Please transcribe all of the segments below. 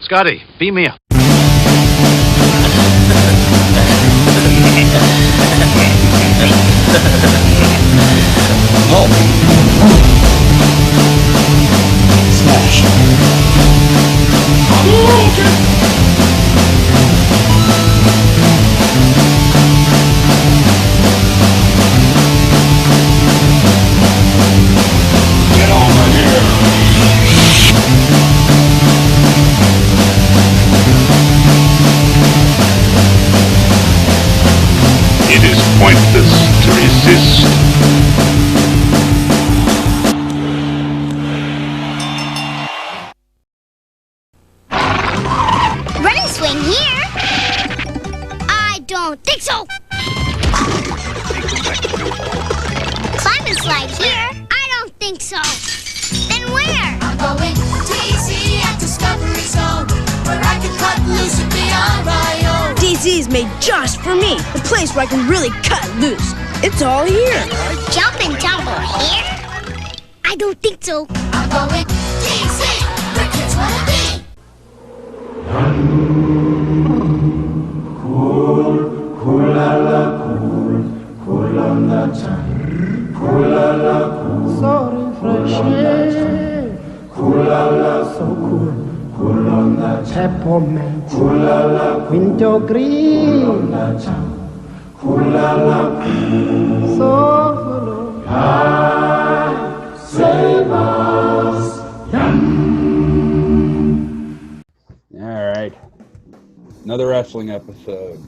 Scotty, beam me up. Oh. Smash. Get over here! It is pointless to resist. Running swing here? I don't think so. Climb and slide here? I don't think so. Then where? I'm going DC at Discovery Zone, where I can cut loose and be on my own. DC is made just for me, the place where I can really cut loose. It's all here. Jump and tumble here? I don't think so. I'm going DC, where kids wanna be. So refreshing. So cool. Peppermint. Winter green. So full of savors. All right. Another wrestling episode.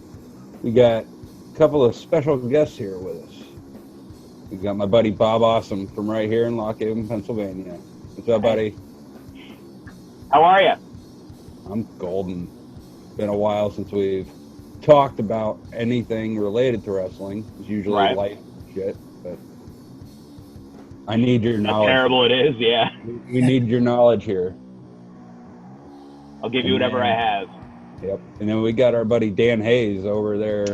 We got a couple of special guests here with us. We got my buddy Bob Awesome from right here in Lock Haven, Pennsylvania. What's up, buddy? How are you? I'm golden. Been a while since we've talked about anything related to wrestling. It's usually light shit, but I need your knowledge. How terrible it is, yeah. We need your knowledge here. I'll give you whatever I have. Yep. And then we got our buddy Dan Hayes over there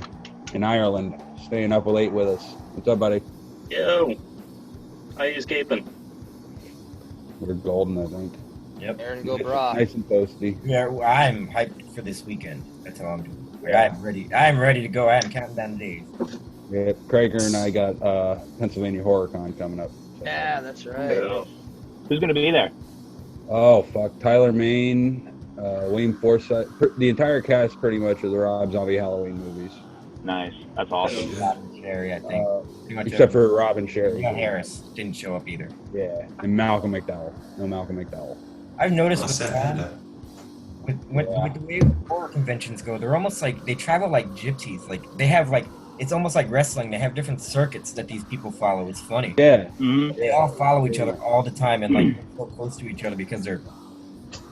in Ireland, staying up late with us. What's up, buddy? Yo, how you escaping? We're golden, I think. Yep. Aaron, go bra. Nice and toasty. Yeah, I'm hyped for this weekend. That's how I'm doing. I'm ready. I'm ready to go. I'm counting down the days. Yep. Krager and I got Pennsylvania Horror Con coming up. So. Yeah, that's right. Who's going to be there? Oh, fuck. Tyler Maine, Wayne Forsythe. The entire cast pretty much of the Rob Zombie Halloween movies. Nice. That's awesome. Robin Sherry, I think. Except for Robin Sherry. Yeah, Harris didn't show up either. Yeah, and Malcolm McDowell. No Malcolm McDowell. I've noticed with the way horror conventions go, they're almost like they travel like gypsies. Like they have like it's almost like wrestling. They have different circuits that these people follow. It's funny. Yeah. Mm-hmm. They all follow each other all the time and like so close to each other because they're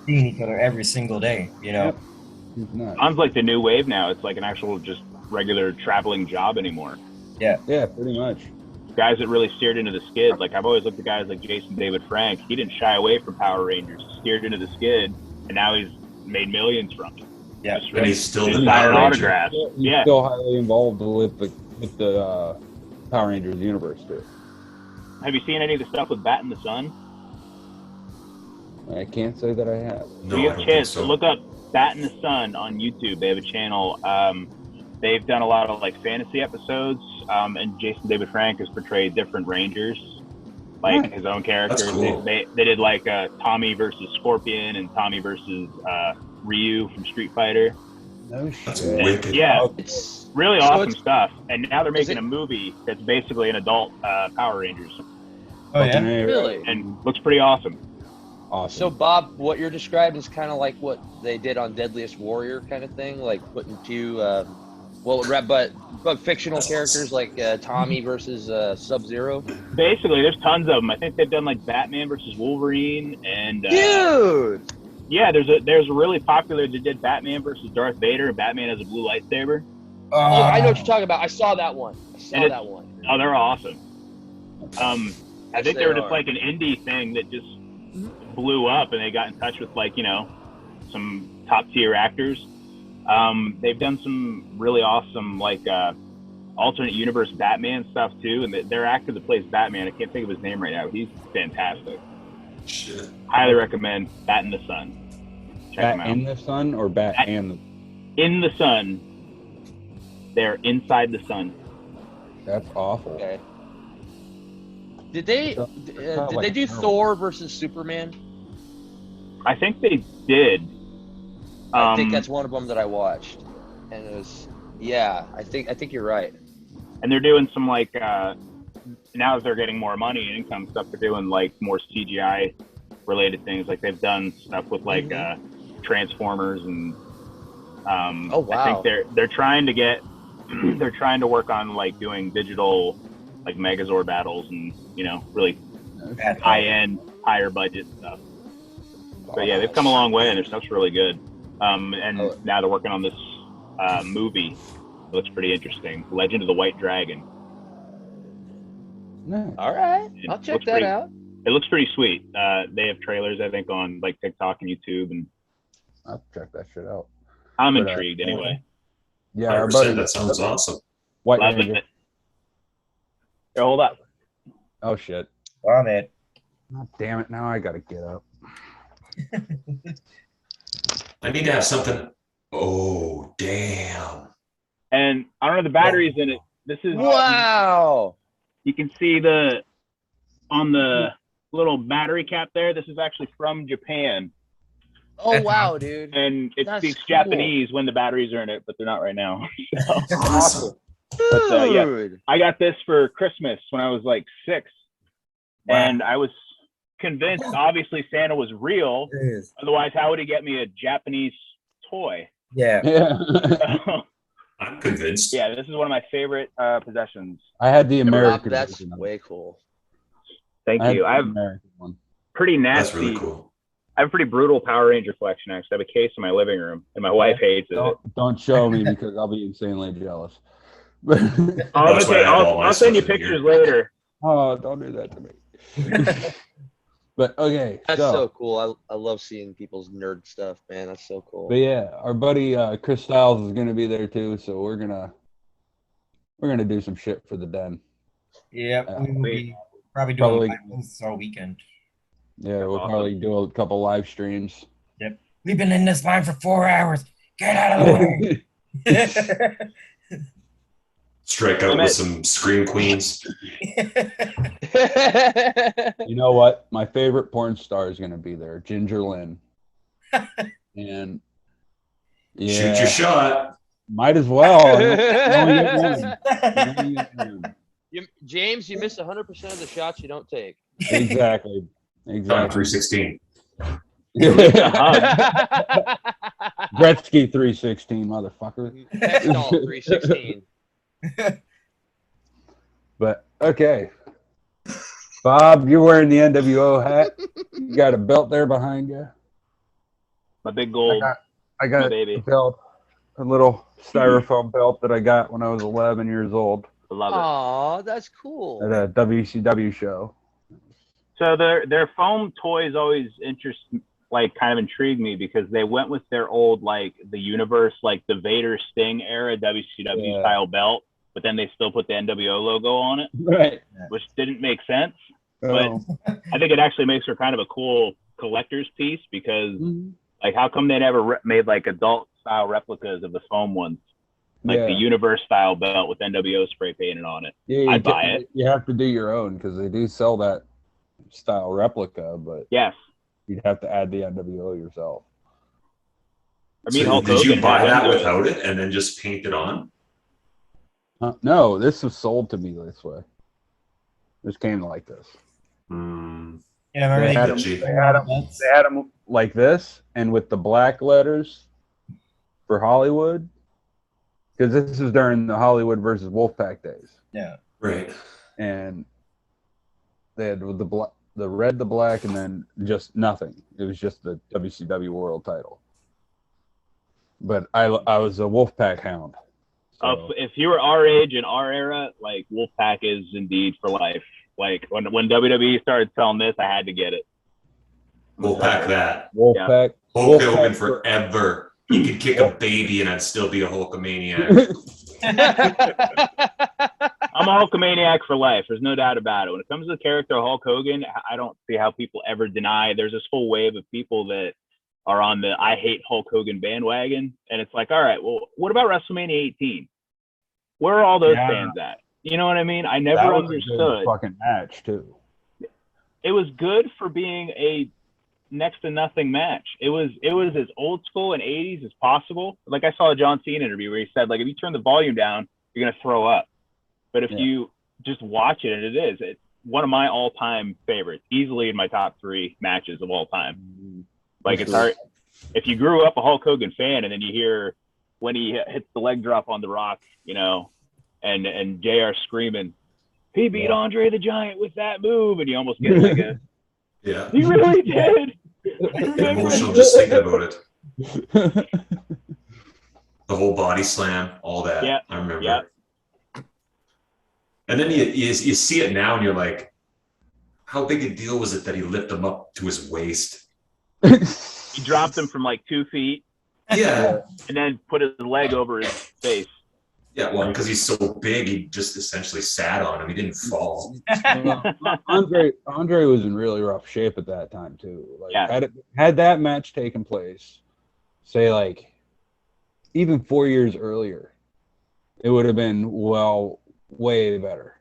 seeing each other every single day. You know. Yep. Sounds like the new wave now. It's like an actual just regular traveling job anymore. Yeah. Yeah, pretty much. Guys that really steered into the skid. Like I've always looked at guys like Jason David Frank. He didn't shy away from Power Rangers. He steered into the skid, and now he's made millions from it. Yeah. And he's still the Just Power signing Ranger. autographs. He's Yeah. still highly involved with the Power Rangers universe too. Have you seen any of the stuff with Bat in the Sun? I can't say that I have. No, If you I have don't a think chance, so. look up Bat in the Sun on YouTube. They have a channel. They've done a lot of like fantasy episodes, and Jason David Frank has portrayed different Rangers, like his own characters. That's cool. They did like Tommy versus Scorpion and Tommy versus Ryu from Street Fighter. No That's shit. wicked. Yeah, It's really So awesome it's- stuff. And now they're Is making it- a movie that's basically an adult Power Rangers, Oh yeah. Hey, really. and looks pretty awesome. awesome. So, Bob, what you're describing is kind of like what they did on Deadliest Warrior, kind of thing, like putting two, but fictional characters like Tommy versus Sub-Zero. Basically, there's tons of them. I think they've done like Batman versus Wolverine, and Dude, yeah, there's a really popular. They did Batman versus Darth Vader, and Batman has a blue lightsaber. oh, I know what you're talking about. I saw that one. And it's- Oh, they're awesome. I think they were they just are. like an indie thing that just blew up, and they got in touch with like some top tier actors. They've done some really awesome like alternate universe Batman stuff too, and their actor that plays Batman, I can't think of his name right now. He's fantastic. Shit. Highly recommend Bat in the Sun. Check them Bat out. in the sun or bat Bat- and the... In the sun. They're inside the sun. That's awful. Okay. Did they Sounds did like they a do terrible- Thor versus Superman? I think they did. I think that's one of them that I watched, and it was I think you're right. And they're doing some like now that they're getting more money and income stuff, they're doing like more CGI related things. Like they've done stuff with like Transformers and Oh wow. I think they're trying to get they're trying to work on like doing digital like Megazord battles and really high end, higher budget stuff. But yeah, they've come a long way and their stuff's really good. And now they're working on this movie. It looks pretty interesting. Legend of the White Dragon. No. All right, I'll check that out. It looks pretty sweet. They have trailers, I think, on like TikTok and YouTube, and I'll check that shit out. I'm intrigued anyway. Yeah, our 100%, buddy. that sounds awesome. White Love Ranger. it. Here, hold up. Oh shit. On it. Oh, damn it! Now I gotta get up. I need to have something. Oh, damn. And I don't know the batteries in it. This is Wow. You can see on the little battery cap there. This is actually from Japan, Oh wow, dude. and it That's speaks cool. Japanese when the batteries are in it, but they're not right now. So, Awesome. Dude. yeah. I got this for Christmas when I was like 6, and I was convinced, obviously, Santa was real. Otherwise, how would he get me a Japanese toy? Yeah. Yeah. I'm convinced. Yeah, this is one of my favorite possessions. I had the American. That's version of it. way cool. Thank I you. had I the have American one. pretty nasty. That's really cool. I have a pretty brutal Power Ranger collection. Actually, I have a case in my living room, and my wife hates it. Don't show me because I'll be insanely jealous. Oh, That's why I okay, have all my I'll send you stuff in here. pictures later. Oh, don't do that to me. But okay, That's so cool. I love seeing people's nerd stuff, man. That's so cool. But yeah, our buddy Chris Styles is gonna be there too, so we're gonna do some shit for the den. Yeah, we will be probably doing lives all weekend. Yeah, we'll probably do a couple live streams. Yep. We've been in this line for 4 hours. Get out of the way. Strike out with some Scream Queens. You know what? My favorite porn star is gonna be there, Ginger Lynn. And yeah, Shoot your shot. might as well. I only get one. James, you miss 100% of the shots you don't take. Exactly. Exactly. 316. Gretzky 316, motherfucker. Hextall 316. But okay, Bob, you're wearing the NWO hat. You got a belt there behind you. My big gold. I got My a baby. belt, a little styrofoam belt that I got when I was 11 years old I love it. Aw, that's cool. at a WCW show. So their foam toys always kind of intrigue me because they went with their old like the universe, like the Vader Sting era WCW style belt, but then they still put the NWO logo on it, Right. which didn't make sense. Oh. But I think it actually makes her kind of a cool collector's piece because like how come they never made like adult style replicas of the foam ones, like the universe style belt with NWO spray painted on it? Yeah, I'd buy it. You have to do your own because they do sell that style replica, but Yes. you'd have to add the NWO yourself. I mean, So Hulk did you Hogan buy had that one. without it and then just paint it on? No, this was sold to me this way. This came like this. Yeah, They had them like this, and with the black letters for Hollywood, because this is during the Hollywood versus Wolfpack days. Yeah. Right. And they had the red, the black, and then just nothing. It was just the WCW World Title. But I was a Wolfpack hound. So. If you were our age and our era, like Wolfpack is indeed for life. Like when WWE started selling this, I had to get it. We'll pack that. Wolfpack. Hulk Hogan forever. He could kick a baby and I'd still be a Hulkamaniac. I'm a Hulkamaniac for life. There's no doubt about it. When it comes to the character of Hulk Hogan, I don't see how people ever deny. There's this whole wave of people that are on the I hate Hulk Hogan bandwagon, and it's like, all right, well, what about WrestleMania 18? Where are all those fans at? You know what I mean? I never that was understood. a good fucking match too. It was good for being a next to nothing match. It was as old school and 80s as possible. Like I saw a John Cena interview where he said, like, if you turn the volume down, you're gonna throw up. But if you just watch it, and it's one of my all-time favorites, easily in my top 3 matches of all time. Like, it's hard. If you grew up a Hulk Hogan fan, and then you hear when he hits the leg drop on The Rock, you know, and JR screaming, he beat Andre the Giant with that move, and you almost get like a, he really did. Get emotional just thinking about it. The whole body slam, all that. Yeah, I remember. Yeah. And then you see it now, and you're like, how big a deal was it that he lifted him up to his waist? He dropped him from like 2 feet. Yeah. And then put his leg over his face. Yeah, well, because he's so big, he just essentially sat on him. He didn't fall. Andre was in really rough shape at that time too. Like, had that match taken place, say like even 4 years earlier, it would have been way better.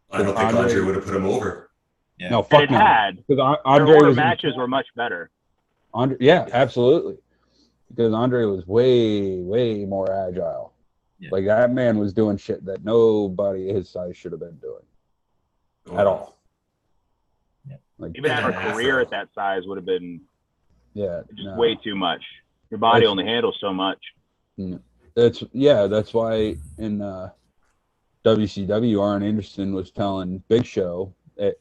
I don't think Andre would have put him over. Yeah. No, fuck no. Because Andre matches were much better. Yeah, absolutely. Because Andre was way more agile. Yeah. Like, that man was doing shit that nobody his size should have been doing at all. Yeah. Like, even having a career at that size would have been way too much. Your body only handles so much. That's why in WCW, Arn Anderson was telling Big Show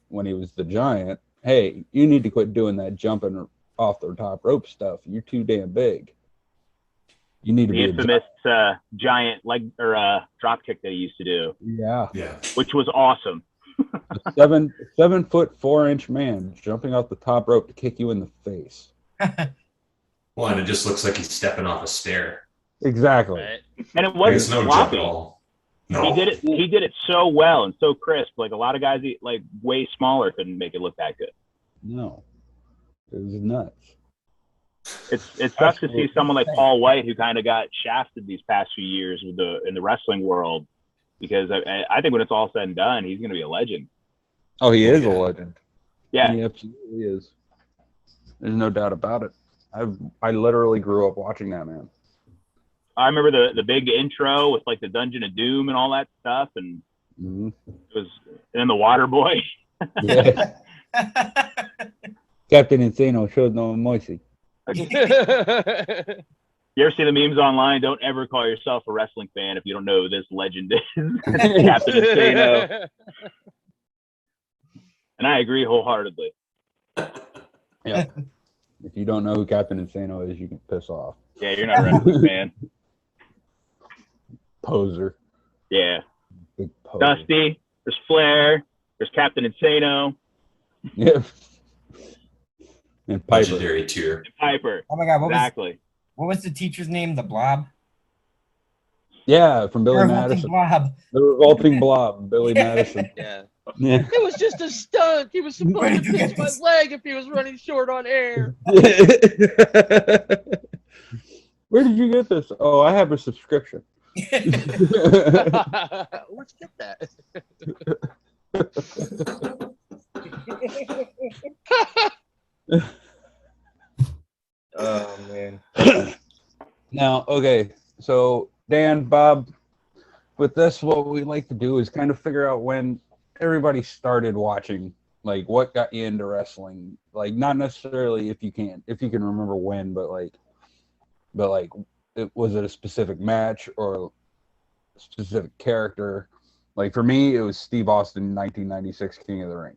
when he was the Giant, hey, you need to quit doing that jumping off the top rope stuff. You're too damn big. You need to be infamous giant leg or drop kick that he used to do. Yeah. Which was awesome. A 7 foot 4 inch man jumping off the top rope to kick you in the face. Well, and it just looks like he's stepping off a stair. Exactly. Right. And it wasn't no sloppy. jump at all. No. He did it so well and so crisp. Like, a lot of guys like way smaller couldn't make it look that good. No. It was nuts. It sucks to see someone like Paul White, who kind of got shafted these past few years in the wrestling world, because I think when it's all said and done, he's going to be a legend. Oh, he is a legend. Yeah, he absolutely is. There's no doubt about it. I literally grew up watching that man. I remember the big intro with like the Dungeon of Doom and all that stuff, and it was, and then the Water Boy. Yeah. Captain Insano showed no mercy. You ever see the memes online? Don't ever call yourself a wrestling fan if you don't know who this legend is. Captain Insano. And I agree wholeheartedly. Yeah. If you don't know who Captain Insano is, you can piss off. Yeah, you're not a wrestling fan. Poser. Yeah. Big poser. Dusty. There's Flair. There's Captain Insano. Yeah. And Piper. Legendary tier. And Piper. Oh my God! What was the teacher's name? The Blob. Yeah, from Billy Madison. Blob. The revolting blob, Billy Madison. Yeah. Yeah. It was just a stunt. He was supposed to pinch my leg if he was running short on air. Where did you get this? Oh, I have a subscription. Let's get that. Oh man. Now, okay, so Dan, Bob, with this, what we like to do is kind of figure out when everybody started watching, like what got you into wrestling. Like, not necessarily if you can remember when, but was it a specific match or a specific character? Like, for me, it was Steve Austin, 1996 King of the Ring,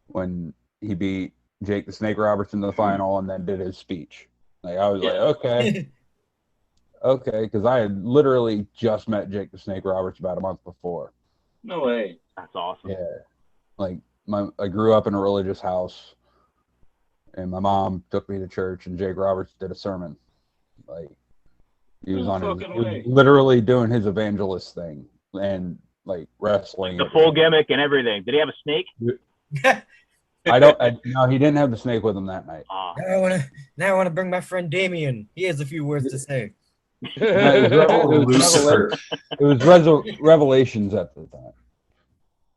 when he beat Jake the Snake Roberts in the final and then did his speech. Like, I was like, okay, because I had literally just met Jake the Snake Roberts about a month before. No way. That's awesome. Yeah, like I grew up in a religious house, and my mom took me to church, and Jake Roberts did a sermon. Like, he was literally doing his evangelist thing and like wrestling. The full gimmick and everything. Did he have a snake? No, he didn't have the snake with him that night. Now I wanna bring my friend Damien. He has a few words to say. Lucifer. It was Revelations at the time.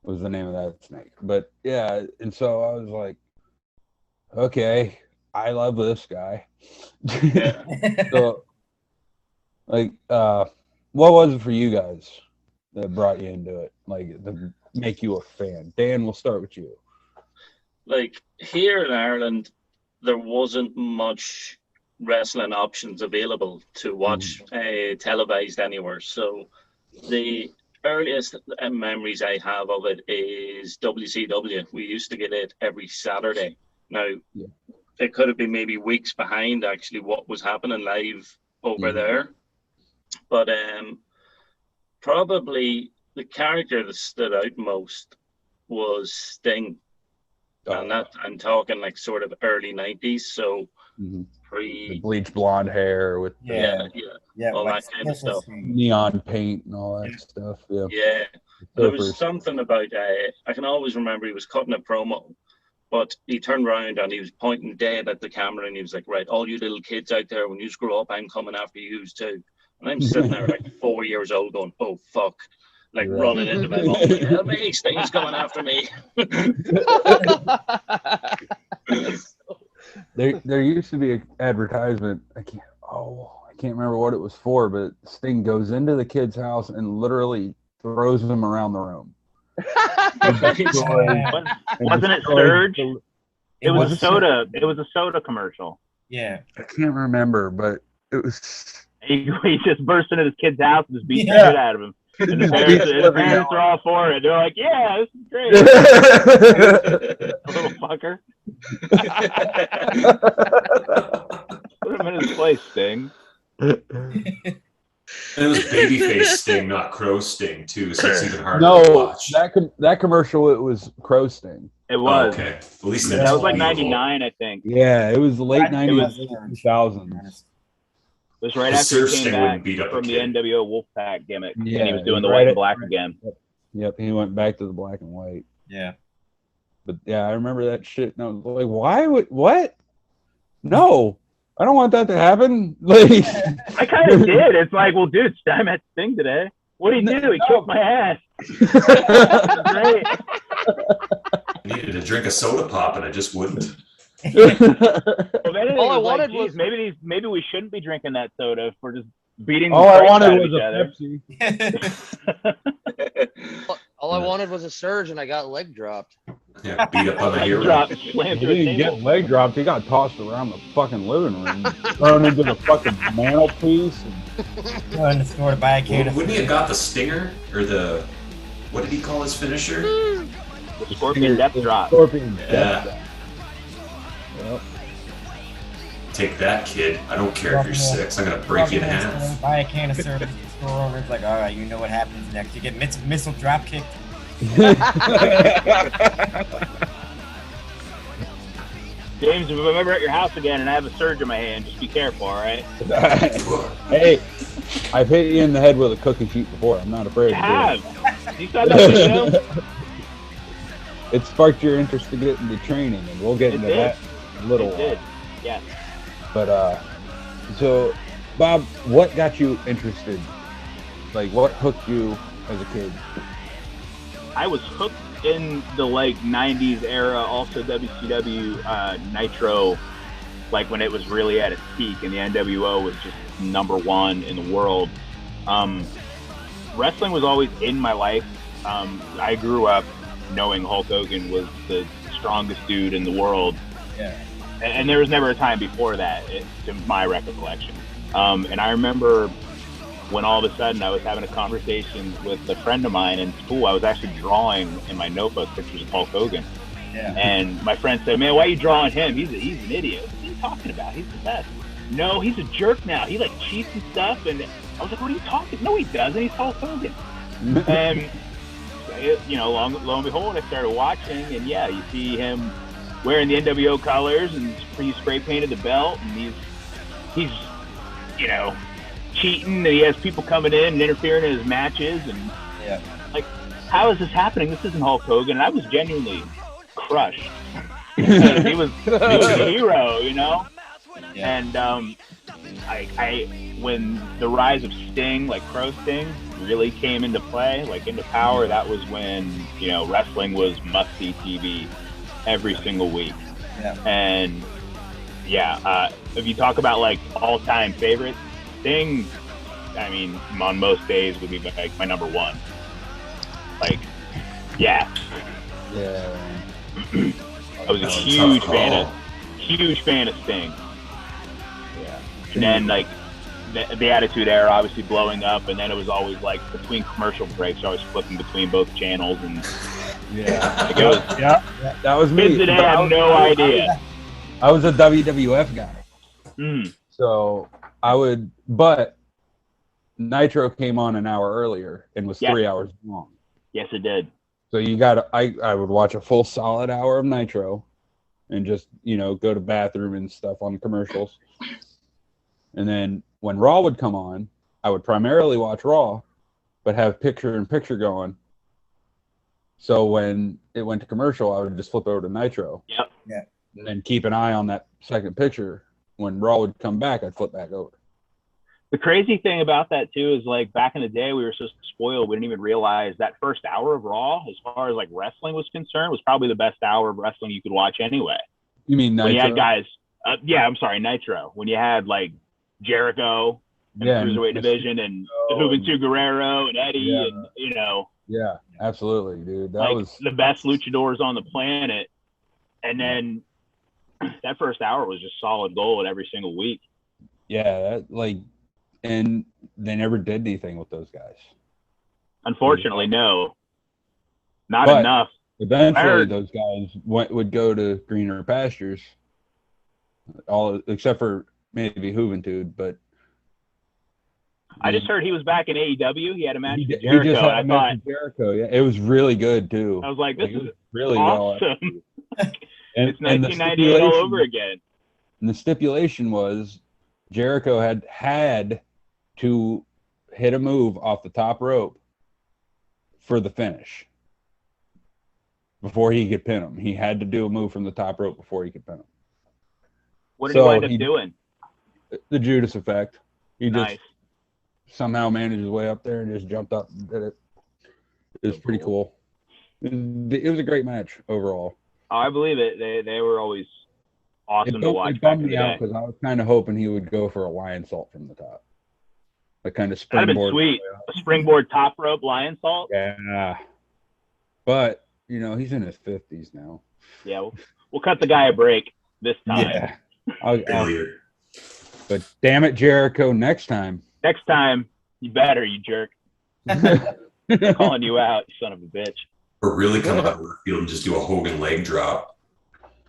Was the name of that snake. But yeah, and so I was like, okay, I love this guy. So, like, what was it for you guys that brought you into it? Like, to make you a fan? Dan, we'll start with you. Like, here in Ireland, there wasn't much wrestling options available to watch televised anywhere. So the earliest memories I have of it is WCW. We used to get it every Saturday. Now, it could have been maybe weeks behind actually what was happening live over there. But probably the character that stood out most was Sting. And that I'm talking like sort of early 90s. So The bleached blonde hair with all that kind of stuff. Neon paint and all that stuff. Yeah. There was something about I can always remember he was cutting a promo, but he turned around and he was pointing dead at the camera and he was like, right, all you little kids out there, when you grow up, I'm coming after you too. And I'm sitting there like 4 years old going, oh fuck. Like running into my mom, like, help me, Sting's coming after me. There used to be an advertisement. I can't remember what it was for, but Sting goes into the kid's house and literally throws them around the room. Wasn't it Surge? It was a soda. It was a soda commercial. Yeah, I can't remember, but it was. He just burst into his kid's house and just beat the shit out of him. And the parents are all for it. They're like, yeah, this is great. A little fucker. Put him in his place, Sting. And it was babyface Sting, not Crow Sting, too, so it's even harder to watch. That commercial, it was Crow Sting. It was. Okay. At least that was like 99, I think. Yeah, it was the late 90s, 2000s. It was right after he came back from the NWO Wolfpack gimmick, and he was doing the white and black again. Yep, he went back to the black and white. Yeah. But yeah, I remember that shit, and I was like, why would, what? No, I don't want that to happen. Like, I kind of did. It's like, well, dude, I met Sting today. What did he do? He kicked my ass. Great. I needed to drink a soda pop, and I just wouldn't. All I wanted was maybe we shouldn't be drinking that soda if we're just beating. All I wanted was a Pepsi. All I wanted was a surge, and I got leg dropped. Yeah, beat up on the hero. He didn't get leg dropped. He got tossed around the fucking living room, thrown into the fucking mantelpiece. In the store to buy a can. Wouldn't he have got the stinger or the? What did he call his finisher? The Scorpion Death Drop. Scorpion Death Drop. Yep. Take that, kid. I don't care if you're 6. I'm going to break you in half. Buy a can of syrup, store over. It's like, all right, you know what happens next. You get missile drop kicked. James, if I'm ever at your house again and I have a surge in my hand, just be careful, all right? Hey, I've hit you in the head with a cookie sheet before. I'm not afraid. You have. You saw that video? It sparked your interest to get into training, and we'll get into that in a little while. Yeah. But so Bob, what got you interested? Like, what hooked you as a kid? I was hooked in the like '90s era, also WCW Nitro, like when it was really at its peak, and the NWO was just #1 in the world. Wrestling was always in my life. I grew up knowing Hulk Hogan was the strongest dude in the world. Yeah. And there was never a time before that, to my recollection. And I remember when all of a sudden I was having a conversation with a friend of mine in school. I was actually drawing in my notebook pictures of Hulk Hogan. Yeah. And my friend said, man, why are you drawing him? He's an idiot. What are you talking about? He's the best. No, he's a jerk now. He like cheats and stuff. And I was like, what are you talking? No, he doesn't. He's Hulk Hogan. And lo and behold, I started watching, and yeah, you see him wearing the NWO colors, and he spray painted the belt, and he's cheating, and he has people coming in and interfering in his matches, and like, how is this happening? This isn't Hulk Hogan. And I was genuinely crushed he was a hero, you know. Yeah. And I when the rise of Sting, like Pro Sting, really came into play, like into power, that was when, you know, wrestling was must-see TV every single week. Yeah. And yeah, if you talk about like all-time favorites, Sting, I mean, on most days would be like my number one. Like, yeah. Yeah. I was a huge fan of Sting. Yeah. And then like the Attitude Era obviously blowing up, and then it was always like between commercial breaks, I was flipping between both channels, and Yeah. like, it was, That was me. kids today have no idea. I was a WWF guy. Mm. So but Nitro came on an hour earlier and was 3 hours long. Yes, it did. So I would watch a full solid hour of Nitro and just, you know, go to bathroom and stuff on commercials. And then when Raw would come on, I would primarily watch Raw, but have picture-in-picture going. So when it went to commercial, I would just flip over to Nitro. Yep. Yeah. And then keep an eye on that second picture. When Raw would come back, I'd flip back over. The crazy thing about that too is like back in the day, we were so spoiled, we didn't even realize that first hour of Raw, as far as like wrestling was concerned, was probably the best hour of wrestling you could watch anyway. You mean Nitro? When you had guys, Nitro. When you had like Jericho and the Cruiserweight division, and Juventud Guerrero and Eddie, and you know. Yeah, absolutely, dude. That like was the best luchadors on the planet. And then that first hour was just solid gold every single week. Yeah, and they never did anything with those guys. Unfortunately, no. Not But enough. Eventually, those guys would go to greener pastures, except for maybe Juventud. But I just heard he was back in AEW. He had a match with he Jericho. just had a match with Jericho. Yeah, it was really good too. I was like, this is really awesome. Well. It's 1998 all over again. And the stipulation was Jericho had to hit a move off the top rope for the finish before he could pin him. He had to do a move from the top rope before he could pin him. What did he wind up doing? The Judas effect. He nice. just somehow managed his way up there and just jumped up and did it. It was pretty cool. It was a great match overall. Oh, I believe it. They were always awesome to watch. It bummed me out because I was kind of hoping he would go for a lion salt from the top. A kind of springboard. That'd have been sweet. A springboard top rope lion salt. Yeah. But, you know, he's in his 50s now. Yeah, we'll cut the guy a break this time. Yeah. But damn it, Jericho, next time. Next time, you better, you jerk. I'm calling you out, you son of a bitch. Or really come out of the field and just do a Hogan leg drop.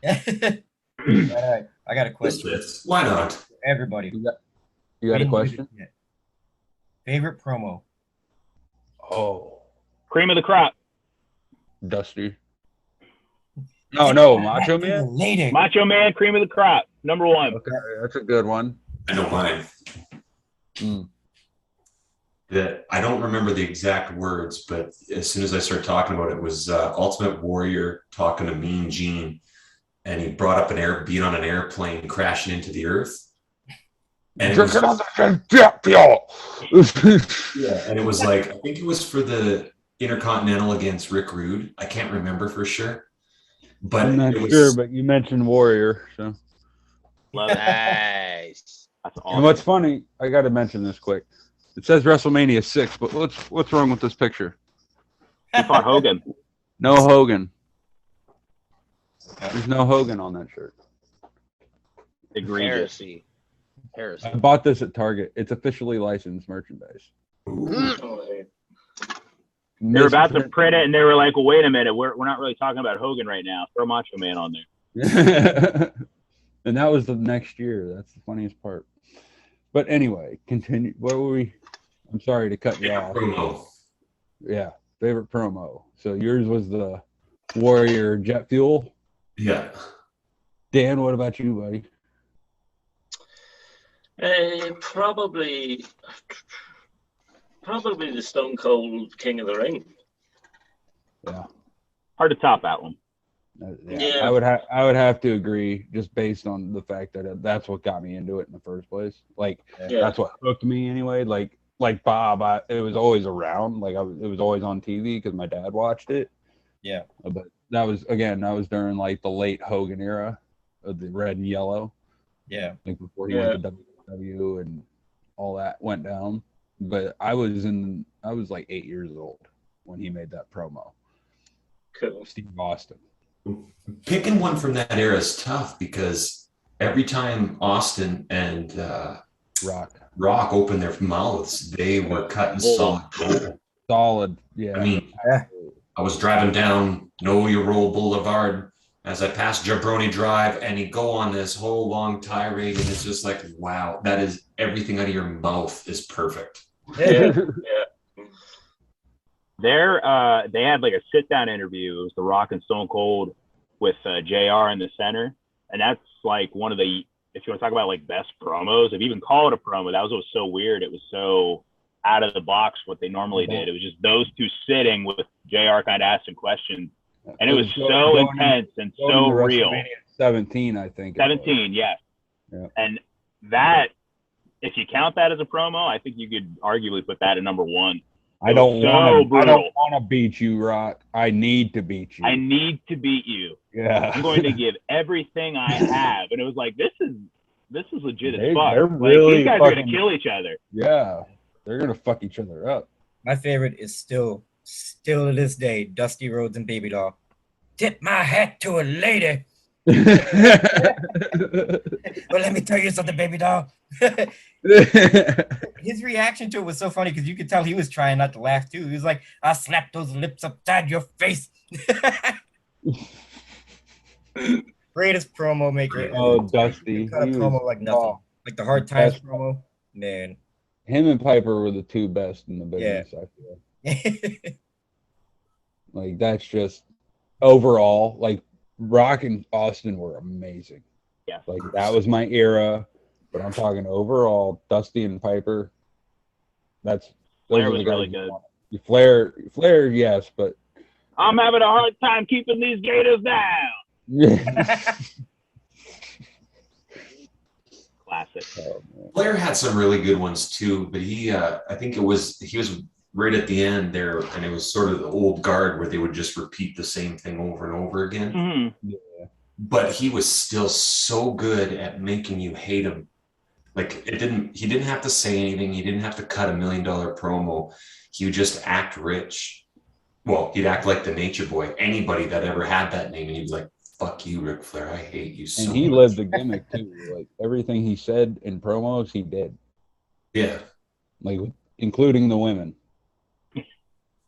All right, I got a question. Why not? Everybody. You got a question? Favorite promo? Oh. Cream of the crop. Dusty. No, Macho Man? Macho Man, cream of the crop. Number one. Okay, that's a good one. I know mine. That I don't remember the exact words, but as soon as I started talking about it, it was Ultimate Warrior talking to Mean Gene, and he brought up being on an airplane crashing into the earth. And it was, and it was like, I think it was for the Intercontinental against Rick Rude. I can't remember for sure. But I'm not sure, but you mentioned Warrior, so. Love it. Nice. That's awesome. And what's funny, I got to mention this quick. It says WrestleMania 6, but what's wrong with this picture? He fought Hogan. No Hogan. There's no Hogan on that shirt. Egregious. Heresy. I bought this at Target. It's officially licensed merchandise. They were about to print it, and they were like, well, wait a minute. We're not really talking about Hogan right now. Throw Macho Man on there. And that was the next year. That's the funniest part. But anyway, continue. What were we? I'm sorry to cut you off. Promo. Yeah, favorite promo. So yours was the Warrior Jet Fuel. Yeah. Dan, what about you, buddy? Probably the Stone Cold King of the Ring. Yeah. Hard to top that one. Yeah. I would have to agree, just based on the fact that that's what got me into it in the first place. Like Yeah. that's what hooked me anyway. Like Bob, it was always around. Like it was always on TV because my dad watched it. Yeah. But that was during like the late Hogan era of the red and yellow. Yeah. Like before he went to WCW and all that went down. But I was like 8 years old when he made that promo. Cool. Steve Austin. Picking one from that era is tough because every time Austin and Rock opened their mouths, they were cutting solid gold. Solid, yeah. I mean, I was driving down Know Your Roll Boulevard as I passed Jabroni Drive, and you go on this whole long tirade, and it's just like, wow, that is everything out of your mouth is perfect. Yeah. They had like a sit-down interview. It was The Rock and Stone Cold with JR in the center, and that's like one of the, if you want to talk about like best promos, if you even call it a promo, that was what was so weird. It was so out of the box what they normally did. It was just those two sitting with JR kind of asking questions, and it was so intense and so real. 17, I think. 17, yes. Yeah. And that, if you count that as a promo, I think you could arguably put that at number one. I don't want to beat you, Rock. I need to beat you. I need to beat you. Yeah. I'm going to give everything I have. And it was like, this is legit as fuck. They're really these guys are going to kill each other. Yeah. They're going to fuck each other up. My favorite is still to this day, Dusty Rhodes and Baby Doll. Tip my hat to a lady. Well, let me tell you something, Baby Doll. His reaction to it was so funny because you could tell he was trying not to laugh too. He was like, "I'll slap those lips upside your face." Greatest promo maker. Oh, Dusty. Cut a promo like nothing. Like the Hard Times promo. Man. Him and Piper were the two best in the business, I feel. Like, that's just overall, like, Rock and Austin were amazing. Yeah. Like, that was my era. But I'm talking overall, Dusty and Piper. Flair was really good. Flair, yes, but I'm having a hard time keeping these gators down. Classic. Flair had some really good ones too, but I think he was right at the end there, and it was sort of the old guard where they would just repeat the same thing over and over again. Mm-hmm. Yeah. But he was still so good at making you hate him. Like he didn't have to say anything. He didn't have to cut $1 million promo. He would just act rich. Well, he'd act like the Nature Boy. Anybody that ever had that name, and he'd be like, "Fuck you, Ric Flair. I hate you so much." And he lived the gimmick too. Like everything he said in promos, he did. Yeah. Like including the women.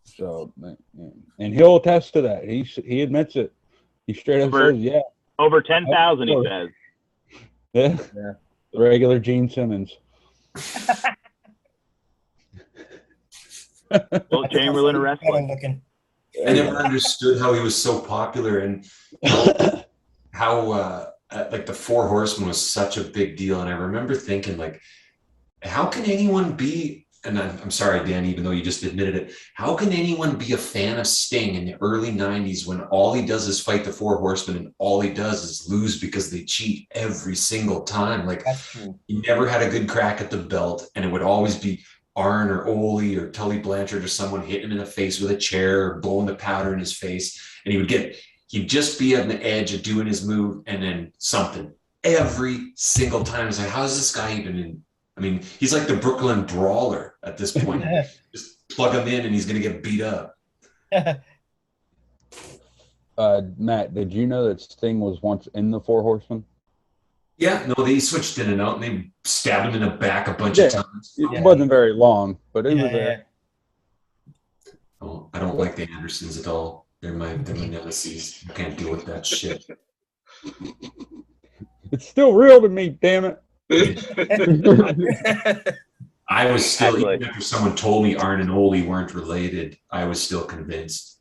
So, and he'll attest to that. He admits it. He straight up says, "Yeah." Over 10,000, he says. Yeah. Regular Gene Simmons. Well, Chamberlain or wrestling. I never understood how he was so popular and how like the Four Horsemen was such a big deal. And I remember thinking, like, how can anyone be, and I'm sorry, Dan, even though you just admitted it, how can anyone be a fan of Sting in the early 90s when all he does is fight the Four Horsemen and all he does is lose because they cheat every single time? Like, he never had a good crack at the belt, and it would always be Arn or Ole or Tully Blanchard or someone hitting him in the face with a chair or blowing the powder in his face. And he'd just be on the edge of doing his move and then something every single time. It's like, how is this guy even in? I mean, he's like the Brooklyn Brawler at this point. Just plug him in and he's going to get beat up. Matt, did you know that Sting was once in the Four Horsemen? Yeah, no, they switched in and out and they stabbed him in the back a bunch of times. It wasn't very long, but it was there. Oh, I don't like the Andersons at all. They're my nemesis. I can't deal with that shit. It's still real to me, damn it. I was still, even after someone told me Arn and Ole weren't related, I was still convinced.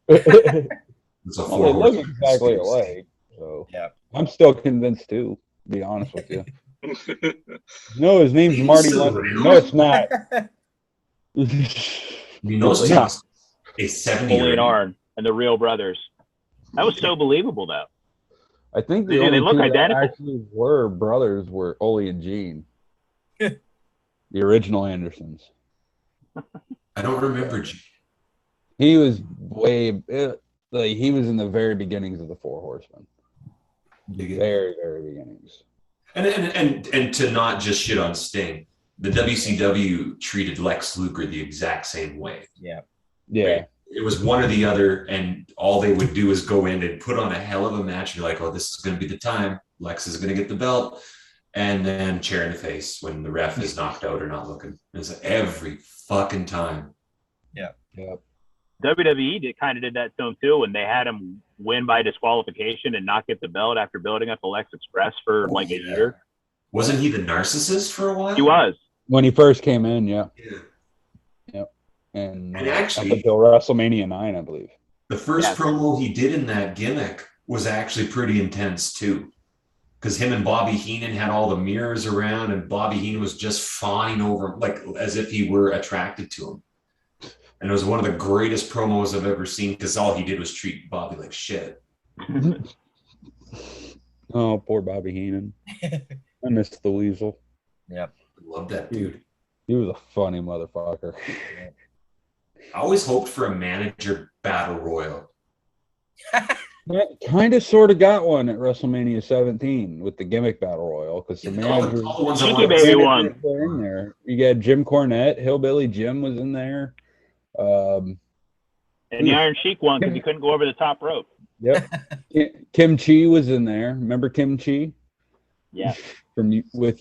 It's a Well, they look exactly alike. So yeah, I'm still convinced too, to be honest with you. No, his name's Marty London. No, it's not. You know, it's not. A 70 Ole and Arn and the Real Brothers. That was so believable, though. I think the They only look two identical. that actually were brothers were Ole and Gene, the original Andersons. I don't remember. He was like he was in the very beginnings of the Four Horsemen. Very, very beginnings. And to not just shit on Sting, the WCW treated Lex Luger the exact same way. Yeah. Yeah. Right? It was one or the other, and all they would do is go in and put on a hell of a match. You're like, oh, this is going to be the time. Lex is going to get the belt. And then chair in the face when the ref is knocked out or not looking. It's every fucking time. Yeah. Yep. WWE kind of did that to him too when they had him win by disqualification and not get the belt after building up the Lex Express for a year. Wasn't he the narcissist for a while? He was. When he first came in, yeah. Yep. And actually, up until WrestleMania 9, I believe. The first promo he did in that gimmick was actually pretty intense too. Because him and Bobby Heenan had all the mirrors around, and Bobby Heenan was just fawning over him, like as if he were attracted to him. And it was one of the greatest promos I've ever seen because all he did was treat Bobby like shit. Oh, poor Bobby Heenan. I missed the Weasel. Yep. Love that dude. He was a funny motherfucker. I always hoped for a manager battle royal. Kind of sort of got one at WrestleMania 17 with the gimmick battle royal because the managers won. Were in there. You got Jim Cornette, Hillbilly Jim was in there. And the Iron Sheik won because he couldn't go over the top rope. Yep. Kim Chi was in there. Remember Kim Chi? Yeah. with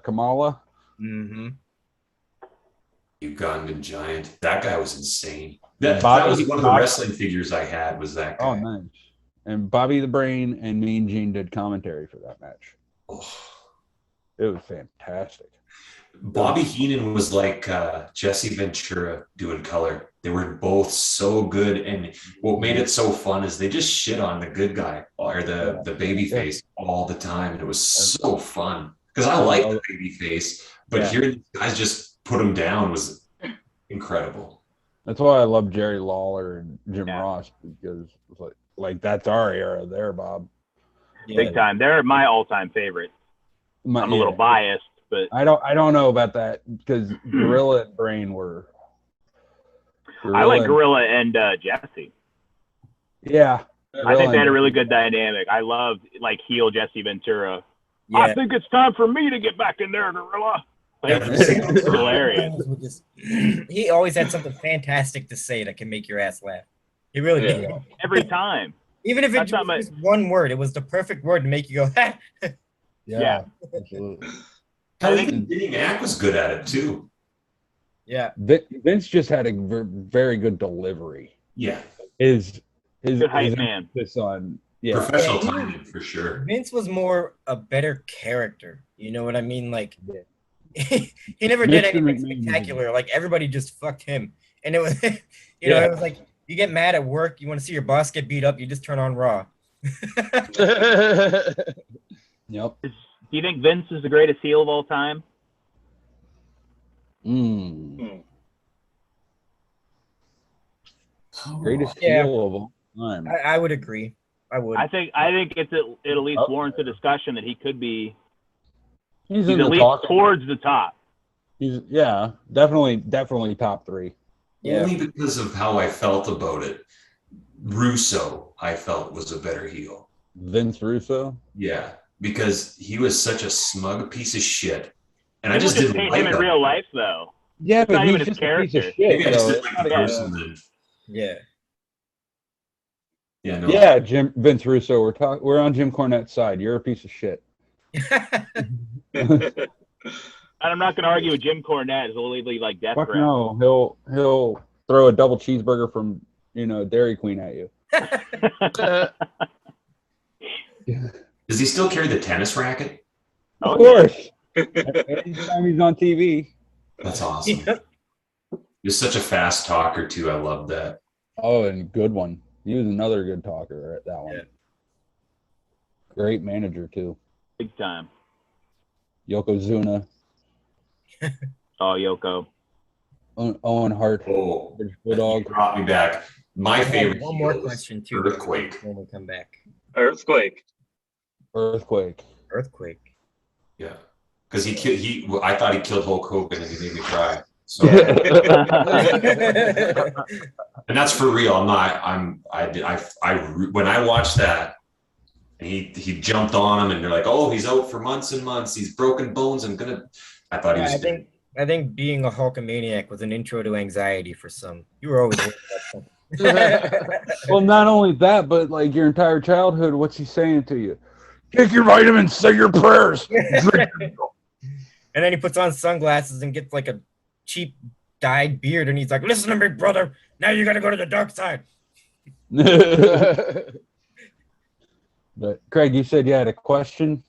Kamala. Mm-hmm. Ugandan Giant. That guy was insane. That was one of the wrestling figures I had. Was that guy? Oh, nice. And Bobby the Brain and Mean Gene did commentary for that match. Oh. It was fantastic. Bobby Heenan was like Jesse Ventura doing color. They were both so good, and what made it so fun is they just shit on the good guy or the baby face all the time, and it was so fun because I like the baby face, but hearing these guys just put him down was incredible. That's why I love Jerry Lawler and Jim Ross because it's like that's our era there, Bob. Big time. They're my all-time favorite. I'm a little biased, but I don't know about that because Gorilla and Brain were. I like Gorilla and Jesse. Yeah, I think they had a really good dynamic. I loved heel Jesse Ventura. Yeah. I think it's time for me to get back in there, Gorilla. Hilarious. He always had something fantastic to say that can make your ass laugh. He really did. Every time. Even if it was one word, it was the perfect word to make you go, ha! Yeah, absolutely. Even Vinnie Mac was good at it too. Yeah. Vince just had a very good delivery. Yeah. His good hype man. On professional timing for sure. Vince was more a better character. You know what I mean? Like he never did anything spectacular. Like everybody just fucked him. And it was you know, it was like you get mad at work, you want to see your boss get beat up, you just turn on Raw. Yep. Do you think Vince is the greatest heel of all time? Greatest heel of all time. I would agree. I would. I think it at least warrants a discussion that he could be. He's at least towards the top. He's definitely top three. Yeah. Only because of how I felt about it. Russo, I felt, was a better heel. Vince Russo? Yeah, because he was such a smug piece of shit. And I People just didn't hate like him in real life, though. Yeah, it's but not he's even his just character. a piece of shit. Maybe I just didn't like the person then. Yeah. Yeah, no. Yeah, Vince Russo, we're on Jim Cornette's side. You're a piece of shit. And I'm not going to argue with Jim Cornette. It's literally like death Fuck threat. no, he'll throw a double cheeseburger from Dairy Queen at you. Does he still carry the tennis racket? Of course. Anytime he's on TV. That's awesome. He's such a fast talker too. I love that. Oh, and good one. He was another good talker at that one. Yeah. Great manager too. Big time. Yokozuna. Oh, Yoko. Owen Hart. Oh, Bulldog. you brought me back. My favorite One more heel is question too. Earthquake. When we come back. Earthquake. Earthquake. Yeah, because I thought he killed Hulk Hogan and he made me cry. So, and that's for real. When I watched that, and he jumped on him, and they're like, "Oh, he's out for months and months. He's broken bones and gonna." I thought he was. I think being a Hulkamaniac was an intro to anxiety for some. You were always. Well, not only that, but like your entire childhood, what's he saying to you? Take your vitamins, say your prayers. And then he puts on sunglasses and gets like a cheap dyed beard, and he's like, "Listen to me, brother. Now you got to go to the dark side." But Craig, you said you had a question.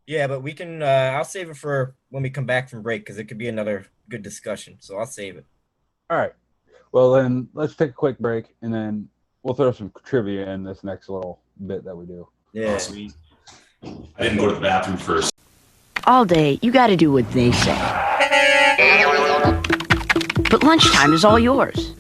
Yeah, but we can. I'll save it for when we come back from break because it could be another good discussion. So I'll save it. All right. Well, then let's take a quick break, and then we'll throw some trivia in this next little bit that we do. Yeah. Sweet. I didn't go to the bathroom first. All day, you gotta do what they say. But lunchtime is all yours.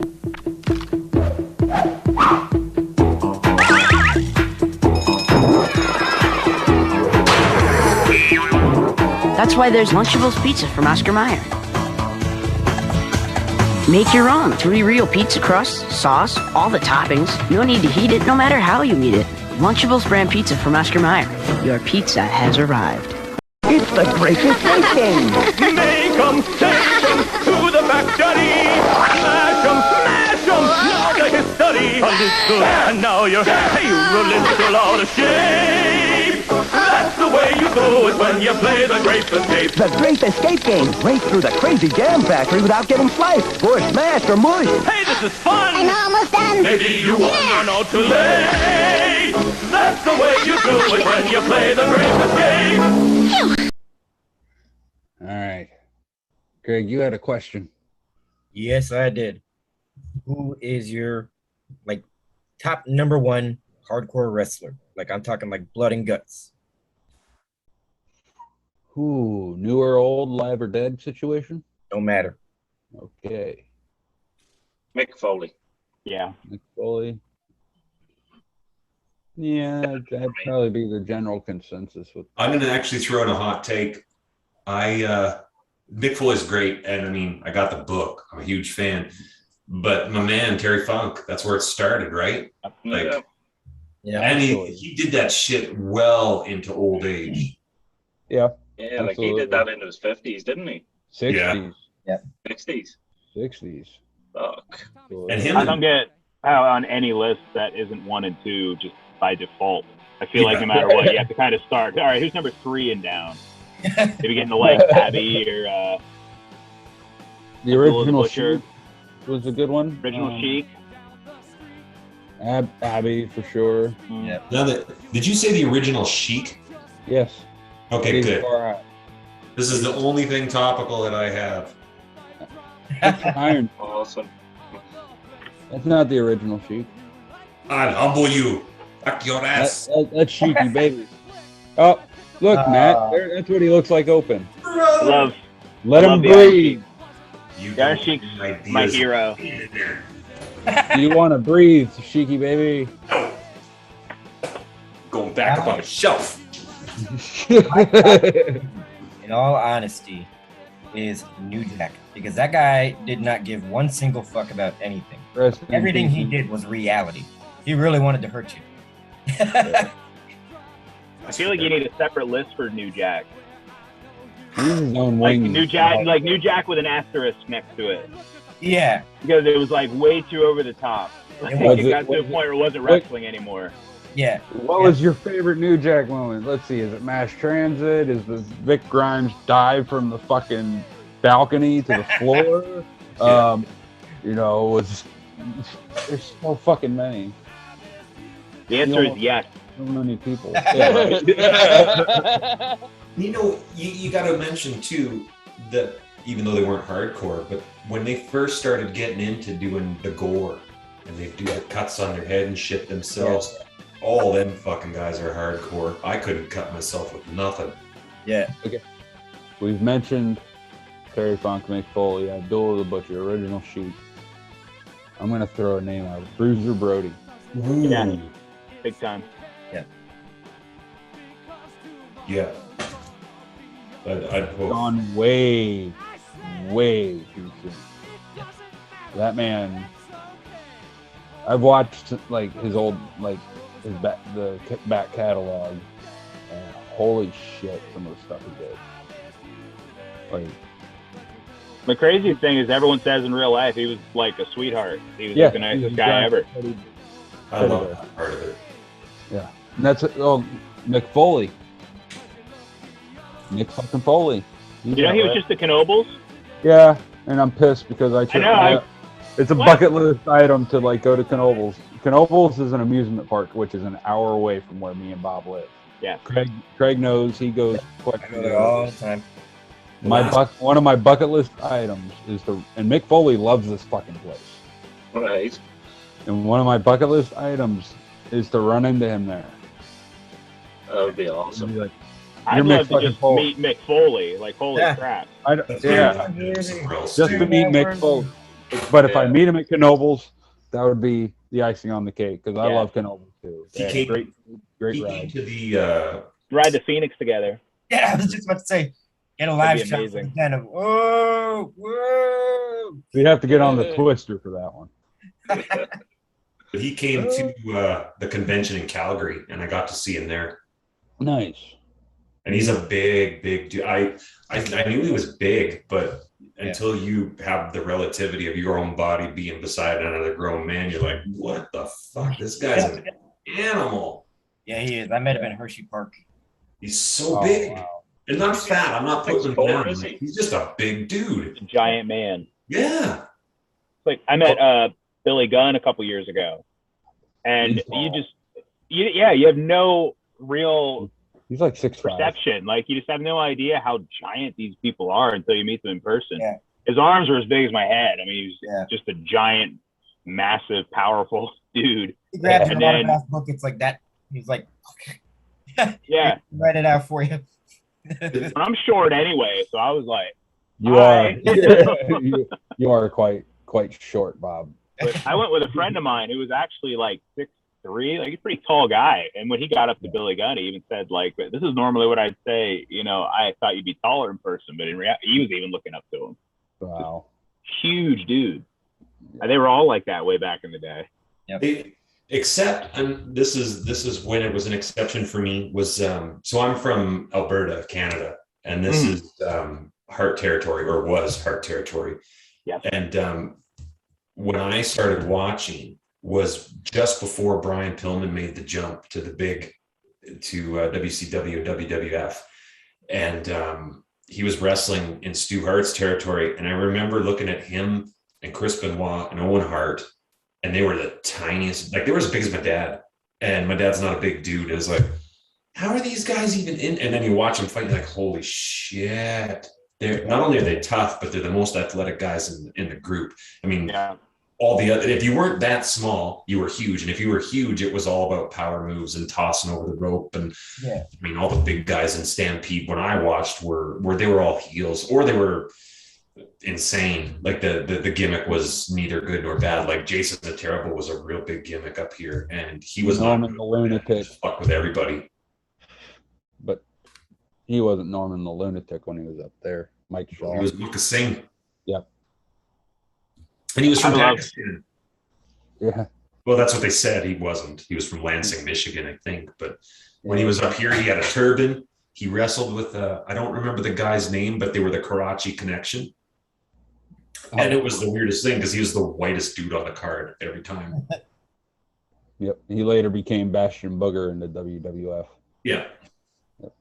That's why there's Lunchables Pizza from Oscar Mayer. Make your own 3 real pizza crust, sauce, all the toppings. No need to heat it, no matter how you eat it. Lunchables brand pizza from Oscar Mayer. Your pizza has arrived. It's the greatest baking! Make 'em, take 'em to the factory! Smash 'em, now the history! A little, and now you're a little out of shape! That's the way you do it when you play the Grape Escape! The Grape Escape game! Race through the crazy jam factory without getting sliced, pushed, mashed, or mushed! Hey, this is fun! I'm almost done. Maybe you won't run out too late! That's the way you do it when you play the Grape Escape! All right. Greg, you had a question. Yes, I did. Who is your top number 1 hardcore wrestler? Like I'm talking like blood and guts. Ooh, new or old, live or dead situation? Don't matter. Okay. Mick Foley. Yeah. Mick Foley. Yeah, that'd probably be the general consensus. I'm going to actually throw in a hot take. Mick Foley's great, and I mean, I got the book. I'm a huge fan, but my man Terry Funk, that's where it started, right? Like, yeah, and he did that shit well into old age. Yeah, yeah, like he did that into his 50s, didn't he? 60s, yeah, 60s. Fuck. And him, I don't get how on any list that isn't 1 and 2 just by default. I feel like no matter what, you have to kind of start. All right, who's number 3 and down? Maybe getting to like Abby or the original Sheik was a good one. Original Sheik. Abby for sure. Yeah. Did you say the original Sheik? Yes. Okay, good. This is the only thing topical that I have. Iron. Awesome. That's not the original Sheik. I'll humble you. Fuck your ass. That's Sheiky, baby. Oh. Look, Matt, that's what he looks like open. Let him breathe. Darren Sheik's my hero. Do you want to breathe, Sheiky baby? Going back up on the shelf. In all honesty, is New Jack. Because that guy did not give one single fuck about anything. Everything he did was reality. He really wanted to hurt you. I feel like you need a separate list for New Jack. He's his own like wing. New Jack with an asterisk next to it. Yeah. Because it was like way too over the top. I think it got to a point where it wasn't wrestling anymore. Yeah. What was your favorite New Jack moment? Let's see. Is it Mass Transit? Is the Vic Grimes dive from the fucking balcony to the floor? There's so fucking many. The answer is yes. So many people. You got to mention too that even though they weren't hardcore, but when they first started getting into doing the gore and they do the cuts on their head and shit themselves, all them fucking guys are hardcore. I couldn't cut myself with nothing. Yeah. Okay. We've mentioned Terry Funk, Mick Foley, Abdullah the Butcher, original Sheik. I'm gonna throw a name out. Bruiser Brody. Yeah, big time. Yeah. I'd Gone way too soon. That man. I've watched like his old his back catalog, and holy shit, some of the stuff he did. Like the craziest thing is everyone says in real life he was like a sweetheart. He was like the nicest guy ever. I love that part of it. Yeah, and that's Mick Foley. Mick fucking Foley. You know he was just the Knobles. Yeah, and I'm pissed because I know. It's a bucket list item to like go to Knobles. Knobles is an amusement park, which is an hour away from where me and Bob live. Yeah. Craig knows. He goes quite I go there all the time. One of my bucket list items is and Mick Foley loves this fucking place. Right. And one of my bucket list items is to run into him there. That would be awesome. Be like, I'd love to just meet Mick Foley. Like, holy crap. Just to meet Mick Foley. But if I meet him at Knobles, that would be the icing on the cake because I love Knobles too. He came, great he ride. came to the ride to Phoenix together. Yeah, I was just about to say, get a live shot. Amazing. Whoa, whoa. We'd have to get on the Twister for that one. But he came to the convention in Calgary, and I got to see him there. Nice. And he's a big dude. I knew he was big, but until you have the relativity of your own body being beside another grown man, you're like, what the fuck? This guy's an animal. Yeah, he is. I met him in Hershey Park. He's so big. Wow. And not fat. I'm not putting him down. He's just a big dude. A giant man. Yeah. Like I met Billy Gunn a couple years ago. And you have no real he's like 6'5". perception. Like you just have no idea how giant these people are until you meet them in person. Yeah. His arms are as big as my head. I mean, he's just a giant, massive, powerful dude. He grabs an autograph book. It's like that. He's like, yeah, write it out for you. I'm short anyway, so I was like, you are you are quite short, Bob. But I went with a friend of mine who was actually like 6'3", like a pretty tall guy. And when he got up to Billy Gunn, he even said, like, this is normally what I'd say, you know, I thought you'd be taller in person, but in reality, he was even looking up to him. Wow. Huge dude. And they were all like that way back in the day. Yep. Except, and this is when it was an exception for me, was so I'm from Alberta, Canada, and this is Heart territory, or was Heart territory. Yeah. And when I started watching was just before Brian Pillman made the jump to WCW and WWF. And he was wrestling in Stu Hart's territory. And I remember looking at him and Chris Benoit and Owen Hart, and they were the tiniest, like they were as big as my dad. And my dad's not a big dude. It was like, how are these guys even in? And then you watch them fight, you're like, holy shit. They're not only are they tough, but they're the most athletic guys in the group. I mean, all the other, if you weren't that small, you were huge. And if you were huge, it was all about power moves and tossing over the rope. And I mean, all the big guys in Stampede when I watched were they were all heels, or they were insane. Like the gimmick was neither good nor bad. Like Jason the Terrible was a real big gimmick up here, and he was Norman the Lunatic. Fuck with everybody. But he wasn't Norman the Lunatic when he was up there. Mike Shaw. He was Luka Singh. Yep. And he was from Pakistan. Yeah. Well, that's what they said. He wasn't. He was from Lansing, Michigan, I think. But when he was up here, he had a turban. He wrestled with, I don't remember the guy's name, but they were the Karachi Connection. And it was the weirdest thing because he was the whitest dude on the card every time. Yep. He later became Bastion Booger in the WWF. Yeah. Yep.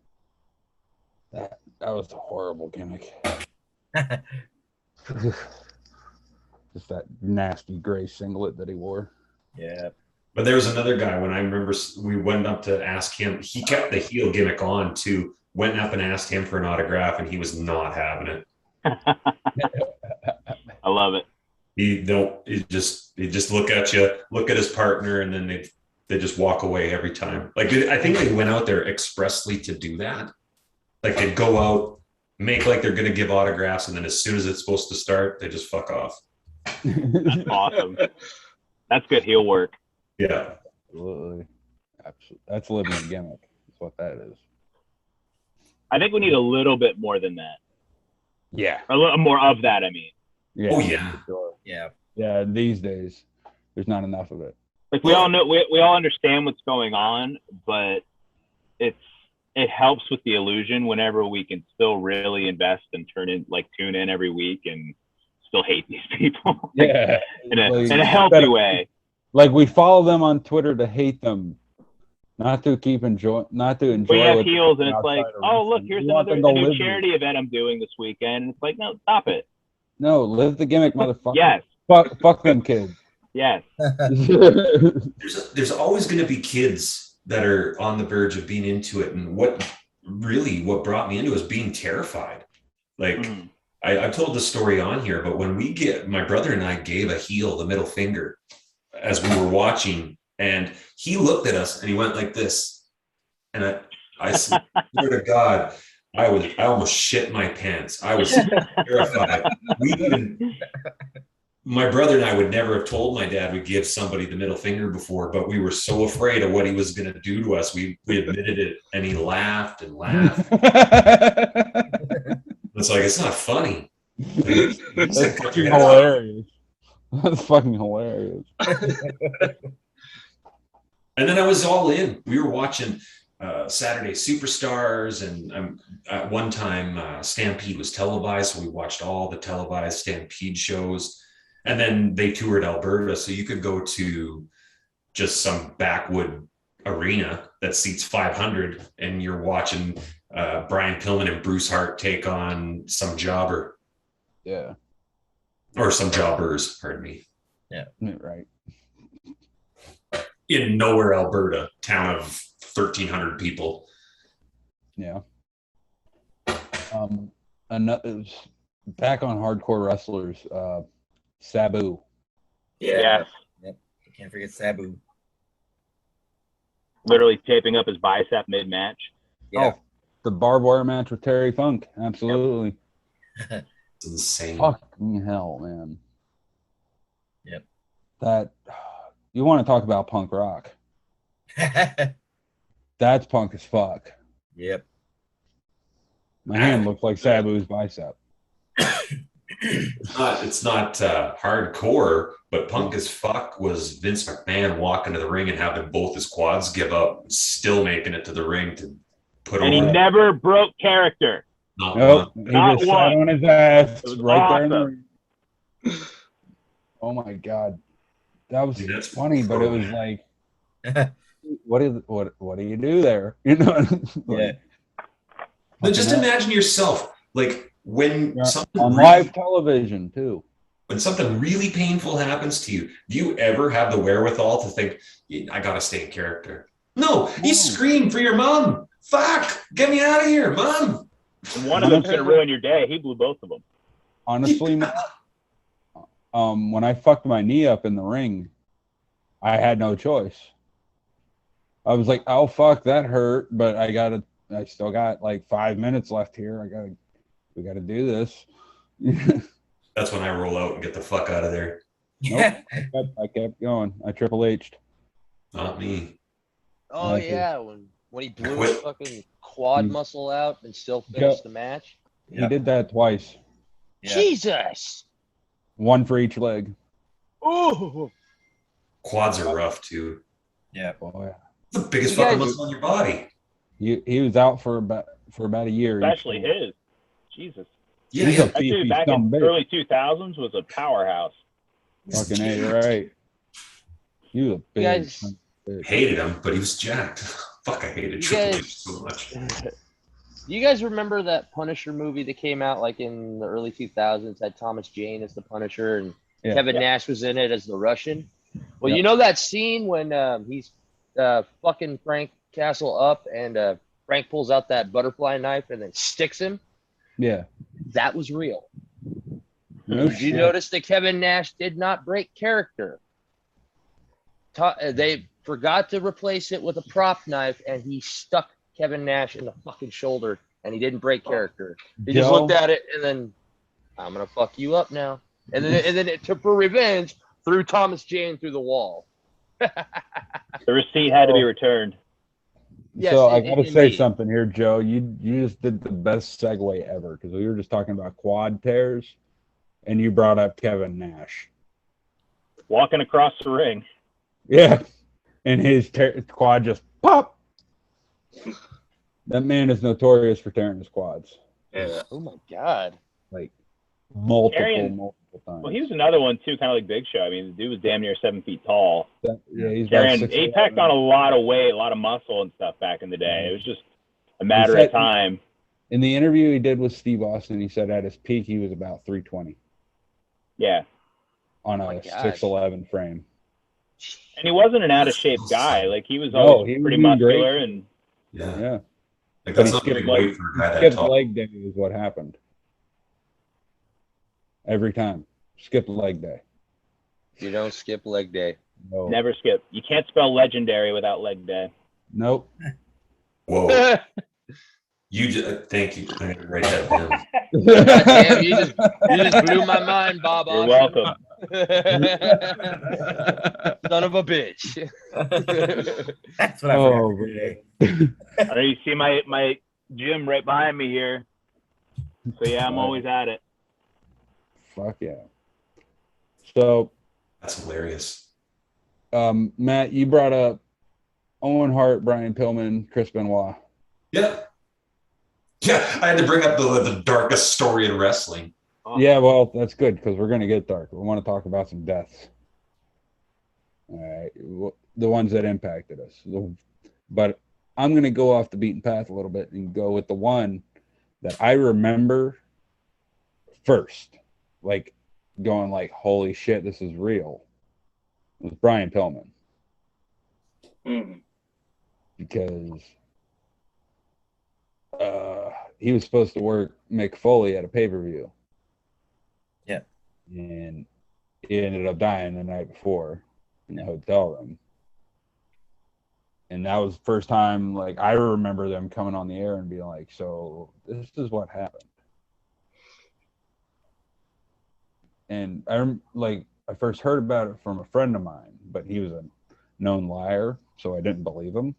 That was a horrible gimmick. Just that nasty gray singlet that he wore. Yeah. But there was another guy when I remember we went up to ask him. He kept the heel gimmick on too. Went up and asked him for an autograph, and he was not having it. I love it. He just look at you, look at his partner, and then they just walk away every time. Like I think they went out there expressly to do that. Like they'd go out, make like they're going to give autographs, and then as soon as it's supposed to start, they just fuck off. That's awesome. That's good heel work. Yeah. Absolutely. That's living a gimmick. That's what that is. I think we need a little bit more than that. Yeah. A little more of that, I mean. Yeah. Oh, yeah. For sure. Yeah. Yeah. These days, there's not enough of it. Like we all know, we all understand what's going on, but it helps with the illusion whenever we can still really invest and tune in every week and still hate these people. Yeah. in a healthy way. Like we follow them on Twitter to hate them, not to enjoy. We have heels, and it's like, oh look, here's a new charity event I'm doing this weekend. And it's like, no, stop it. No, live the gimmick, motherfucker. Yes. Fuck them kids. Yes. There's always going to be kids that are on the verge of being into it, and what brought me into it was being terrified. Like I've told the story on here, but when my brother and I gave a heel the middle finger as we were watching, and he looked at us and he went like this, and I swear to God, I almost shit my pants. I was terrified. My brother and I would never have told my dad we'd give somebody the middle finger before, but we were so afraid of what he was going to do to us. We admitted it, and he laughed and laughed. It's like, it's not funny. That's fucking hilarious. That's fucking hilarious. And then I was all in. We were watching Saturday Superstars, and at one time Stampede was televised, so we watched all the televised Stampede shows. And then they toured Alberta, so you could go to just some backwood arena that seats 500, and you're watching Brian Pillman and Bruce Hart take on some jobber. Yeah. Or some jobbers, pardon me. Yeah. Right. In nowhere, Alberta, town of 1,300 people. Yeah. Back on hardcore wrestlers, Sabu. Yes. Yep. Can't forget Sabu. Literally taping up his bicep mid-match. Yeah. Oh, the barbed wire match with Terry Funk. Absolutely. It's insane. Fucking hell, man. Yep. That you want to talk about punk rock? That's punk as fuck. Yep. My hand looks like Sabu's bicep. It's not hardcore, but punk as fuck was Vince McMahon walking to the ring and having both his quads give up, and still making it to the ring to put and over. He never broke character. Nope. He Not just one. sat on his ass It was right there in the awesome. ring. Oh my god. That was Dude, that's funny, but it was like what do you do there? You know? Yeah. But just imagine yourself, like when something on really, live television too. when something really painful happens to you, do you ever have the wherewithal to think, I gotta stay in character? No, you scream for your mom. Fuck, get me out of here, mom. And one of them's going to ruin your day. He blew both of them. Honestly, when I fucked my knee up in the ring, I had no choice. I was like, "Oh fuck, that hurt," but I still got like 5 minutes left here. We gotta do this. That's when I roll out and get the fuck out of there. Nope, I kept going. I Triple H'd. Not me. Oh yeah, when he blew his fucking quad muscle out and still finished the match. He did that twice. Yeah. Jesus. One for each leg. Oh. Quads are rough too. Yeah. Oh yeah. The biggest fucking muscle in your body. He was out for about a year. Especially his. Jesus. Yeah, He's a That dude back in the early 2000s was a powerhouse. Fucking A, right. He was a big. Guys, hated him, but he was jacked. Fuck, I hated Triple H so much. Do you guys remember that Punisher movie that came out like in the early 2000s? Had Thomas Jane as the Punisher and Kevin Nash was in it as the Russian. Well, you know that scene when he's fucking Frank Castle up and Frank pulls out that butterfly knife and then sticks him? Yeah. That was real. No Did you shit. notice that Kevin Nash did not break character? They forgot to replace it with a prop knife, and he stuck Kevin Nash in the fucking shoulder, and he didn't break character. He just looked at it, and then, I'm going to fuck you up now. and then it took for revenge, threw Thomas Jane through the wall. The receipt had to be returned. Yes, so I got to say indeed. something here, Joe. You just did the best segue ever because we were just talking about quad tears, and you brought up Kevin Nash. Walking across the ring. Yeah, and his quad just pop. That man is notorious for tearing his quads. Yeah. Oh my God. Like multiple times. Well, he was another one too, kind of like Big Show. I mean, the dude was damn near 7 feet tall. Yeah, he's about Carrying, 6'11". he packed on a lot of weight, a lot of muscle and stuff back in the day. It was just a matter of time. In the interview he did with Steve Austin, he said at his peak he was about 320. Yeah. On a 6'11" frame. And he wasn't an out of shape guy. Like he was always pretty muscular and yeah. Like But that's he not skipped big weight for a guy that skipped tall. leg day is what happened. Every time. Skipped leg day. You don't skip leg day. No. never skip. You can't spell legendary without leg day. Nope. Whoa. You just thank you. I'm gonna write that down. Damn, you just blew my mind, Bob. You're welcome. Son of a bitch. That's what I forgot today. I know you see my gym right behind me here. So yeah, I'm always at it. Fuck yeah. So that's hilarious. Matt, you brought up Owen Hart, Brian Pillman, Chris Benoit. Yeah. Yeah, I had to bring up the darkest story in wrestling. Yeah, well, that's good because we're going to get dark. We want to talk about some deaths. All right. The ones that impacted us. But I'm going to go off the beaten path a little bit and go with the one that I remember first. Like going like, holy shit, this is real. It was Brian Pillman. Because he was supposed to work Mick Foley at a pay-per-view. Yeah. And he ended up dying the night before in the hotel room. And that was the first time, like, I remember them coming on the air and being like, so this is what happened. And I first heard about it from a friend of mine, but he was a known liar, so I didn't believe him.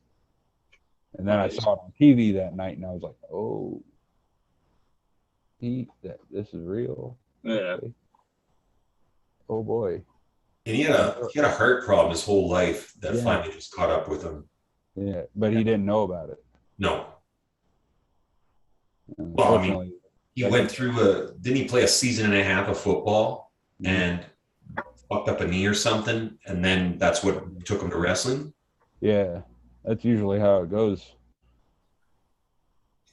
And then I saw it on TV that night, and I was like, "Oh, this is real." Yeah. Oh boy. And he had a heart problem his whole life that Yeah. finally just caught up with him. Yeah, but he didn't know about it. No. Well, I mean, he went through didn't he play a season and a half of football and fucked up a knee or something, and then that's what took him to wrestling? Yeah, that's usually how it goes.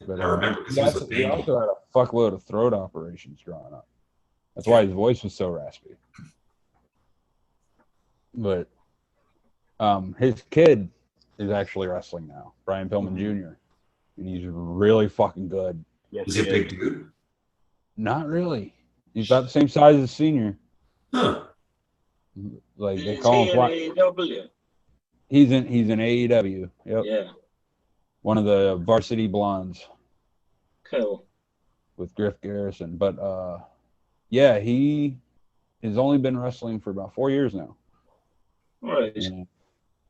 But, I remember because he also had a fuckload of throat operations growing up. That's why his voice was so raspy. But his kid is actually wrestling now, Brian Pillman Jr., and he's really fucking good. Yes, Was he a big dude? Not really. He's about the same size as Senior. Huh. Like they call him AEW. He's in AEW. Yep. Yeah. One of the Varsity Blondes. Cool. With Griff Garrison. But yeah, he has only been wrestling for about 4 years now. Right. And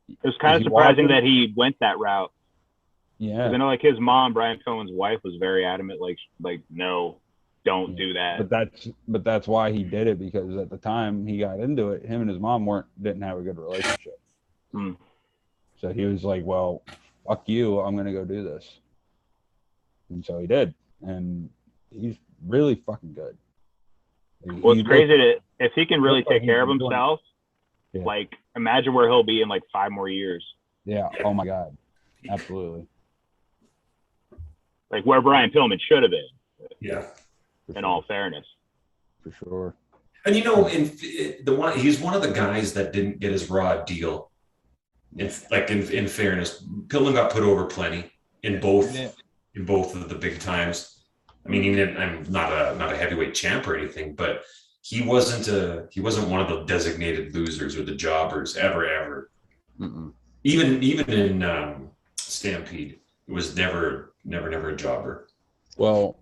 It was kind of surprising that he went that route. Yeah. 'Cause I know, like his mom, Brian Pillman's wife, was very adamant. Like no, don't do that. But that's why he did it, because at the time he got into it, him and his mom didn't have a good relationship. So he was like, "Well, fuck you, I'm gonna go do this," and so he did, and he's really fucking good. Well, it's crazy that if he can really looks like take care of he's doing it. himself, Yeah. like imagine where he'll be in like 5 more years. Yeah. Oh my God. Absolutely. Like where Brian Pillman should have been. Yeah. In all fairness. For sure. And you know, he's one of the guys that didn't get his raw deal. In fairness, Pillman got put over plenty in both of the big times. I mean, I'm not a heavyweight champ or anything, but he wasn't one of the designated losers or the jobbers ever. Even in Stampede, it was never a jobber. Well,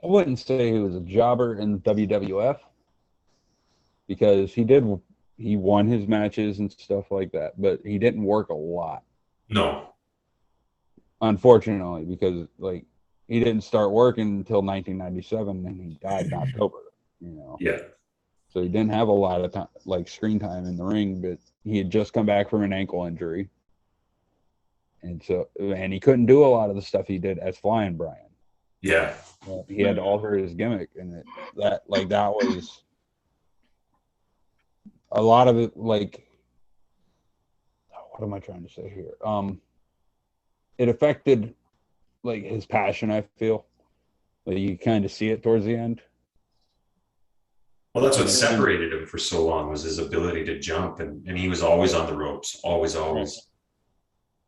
I wouldn't say he was a jobber in WWF because he won his matches and stuff like that, but he didn't work a lot. No. Unfortunately, because like he didn't start working until 1997 and he died in October, you know. Yeah. So he didn't have a lot of time, like screen time in the ring, but he had just come back from an ankle injury. And he couldn't do a lot of the stuff he did as Flying Brian. Yeah. He had to alter his gimmick, and that was a lot of it. Like, what am I trying to say here? It affected like his passion. I feel like you kind of see it towards the end. Well, that's what separated him for so long was his ability to jump, and he was always on the ropes, always.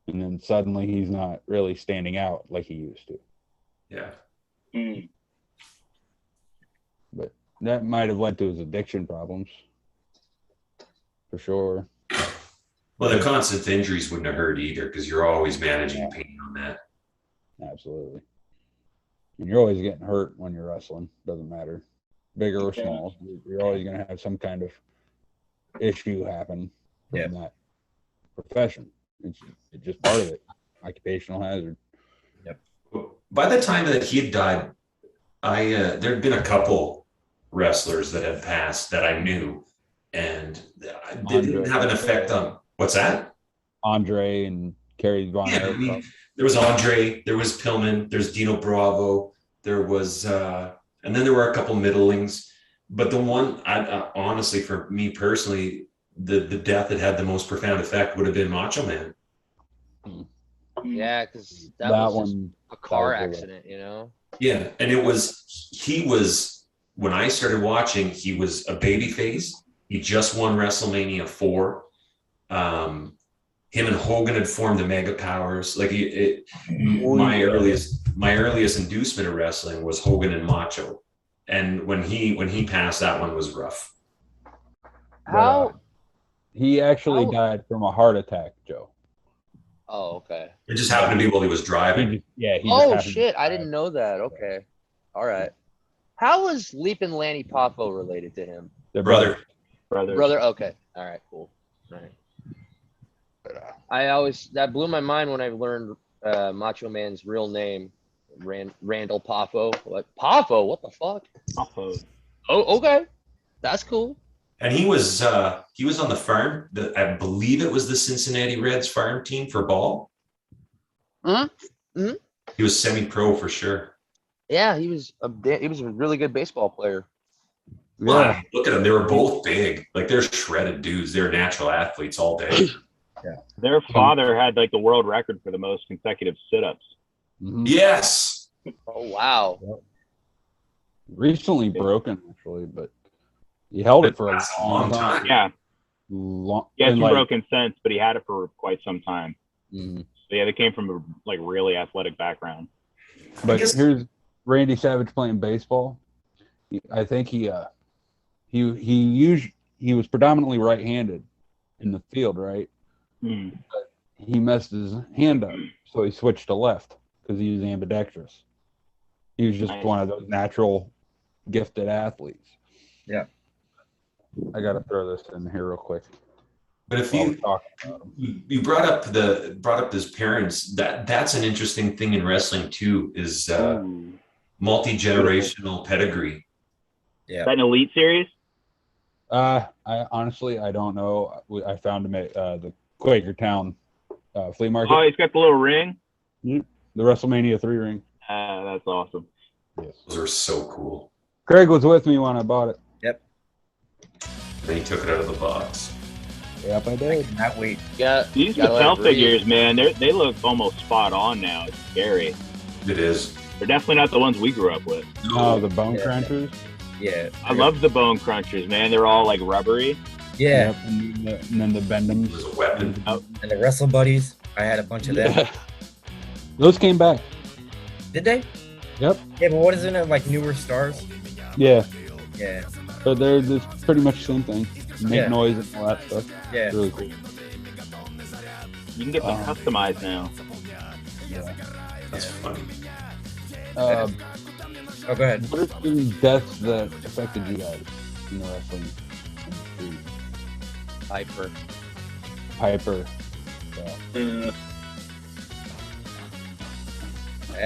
And then suddenly he's not really standing out like he used to. Yeah. But that might have led to his addiction problems, for sure. Well, the constant injuries wouldn't have hurt either because you're always managing pain on that. Absolutely. And you're always getting hurt when you're wrestling. Doesn't matter. Big or small. You're always going to have some kind of issue happen from that profession. It's just part of it. Occupational hazard. Yep. By the time that he had died, there'd been a couple wrestlers that had passed that I knew, and they didn't have an effect on what's that? Andre and Kerry Von Erich. I mean, there was Andre, there was Pillman, there's Dino Bravo, there was, and then there were a couple middlings. But the one, honestly, for me personally, the death that had the most profound effect would have been Macho Man. Yeah, because that was a car accident, you know? Yeah, and he was, when I started watching, he was a babyface. He just won WrestleMania 4. Him and Hogan had formed the Mega Powers. Like my earliest inducement of wrestling was Hogan and Macho. And when he passed, that one was rough. He actually died from a heart attack, Joe. Oh, okay. It just happened to be while he was driving. Oh shit! I didn't know that. Okay, all right. How was Leapin' Lanny Poffo related to him? Their brother. Okay. All right. Cool. All right. That blew my mind when I learned Macho Man's real name, Randall Poffo. What Poffo? What the fuck? Poffo. Oh, okay. That's cool. And he was on the farm. I believe it was the Cincinnati Reds farm team for ball. Mm-hmm. He was semi-pro for sure. Yeah, he was a really good baseball player. Yeah, look at them. They were both big. Like they're shredded dudes. They're natural athletes all day. Yeah. Their father had like the world record for the most consecutive sit-ups. Mm-hmm. Yes. Oh wow. Recently broken actually, but he held it for a long time. Yeah. He hasn't like, broken since, but he had it for quite some time. Mm-hmm. So yeah, they came from a like really athletic background. But here's Randy Savage playing baseball. I think he was predominantly right-handed in the field, right? Mm. But he messed his hand up, so he switched to left because he was ambidextrous. He was just one of those natural gifted athletes. Yeah. I got to throw this in here real quick. But if you brought up his parents, that's an interesting thing in wrestling too, is multi-generational pedigree. Yeah. Is that an Elite series? I honestly don't know. I found him at the Quakertown flea market. Oh, he's got the little ring. The WrestleMania 3 ring. That's awesome. Yes. Those are so cool. Craig was with me when I bought it. Yep. Then he took it out of the box. Yep, I did. I cannot wait. These Mattel figures, man, they look almost spot on now. It's scary. It is. They're definitely not the ones we grew up with. Oh, the Bone Crunchers? Yeah. I love the Bone Crunchers, man. They're all like rubbery. Yeah. Yep, and then the Bendhams. As a weapon. And the Wrestle Buddies. I had a bunch of them. Those came back. Did they? Yep. Yeah, but what is it, like newer stars? Yeah. Yeah. But they're just pretty much the same thing. Make noise and all that stuff. Yeah. It's really cool. You can get them customized now. Yeah. That's funny. Oh, go ahead. What are some deaths that affected you guys in the wrestling industry? Piper. Yeah.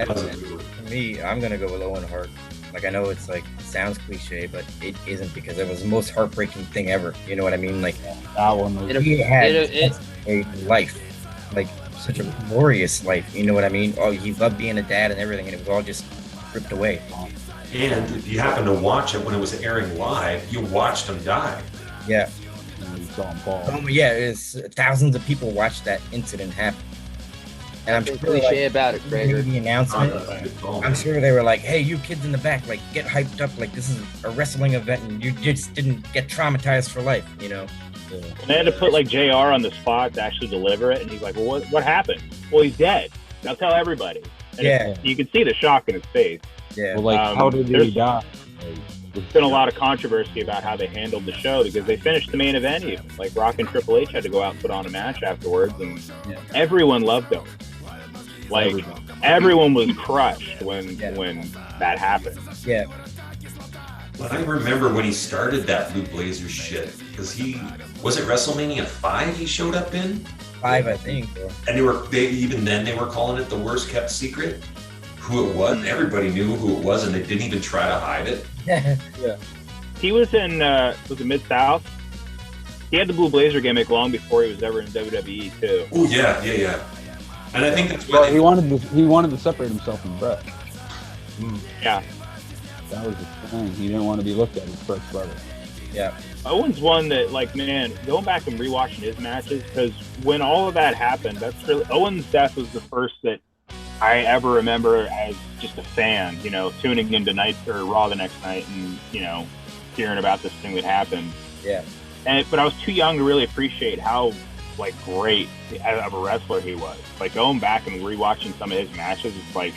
For me, I'm gonna go with Owen Hart. Like, I know it's like, it sounds cliche, but it isn't, because it was the most heartbreaking thing ever. You know what I mean? Like, that one was. He had a life, like such a glorious life. You know what I mean? Oh, he loved being a dad and everything, and it was all just ripped away. And if you happen to watch it when it was airing live, you watched him die. Yeah. You saw him fall. Yeah, it's thousands of people watched that incident happen. And I'm sure cliche about it, Gregor. The announcement, I'm sure they were like, "Hey, you kids in the back, like, get hyped up! Like, this is a wrestling event, and you just didn't get traumatized for life." You know. And they had to put like JR on the spot to actually deliver it, and he's like, "Well, what happened?" "Well, he's dead. Now tell everybody." And you can see the shock in his face. Yeah. Well, like, how did he die? There's been a lot of controversy about how they handled the show, because they finished the main event even. Like, Rock and Triple H had to go out and put on a match afterwards, and everyone loved them. Like, everyone was crushed when that happened. Yeah. But I remember when he started that Blue Blazer shit, because he was it WrestleMania 5 he showed up in? 5, I think. And even then they were calling it the worst kept secret. Who it was, everybody knew who it was, and they didn't even try to hide it. Yeah. He was in was it Mid-South? He had the Blue Blazer gimmick long before he was ever in WWE too. Oh yeah. And I think that's why he wanted to separate himself from Brett. Yeah. That was the thing. He didn't want to be looked at as Brett's brother. Yeah. Owen's one that, like, man, going back and rewatching his matches, because when all of that happened, that's really Owen's death was the first that I ever remember as just a fan, you know, tuning into Raw the next night and, you know, hearing about this thing that happened. Yeah. But I was too young to really appreciate how, like, great of a wrestler he was. Like, going back and rewatching some of his matches, it's like,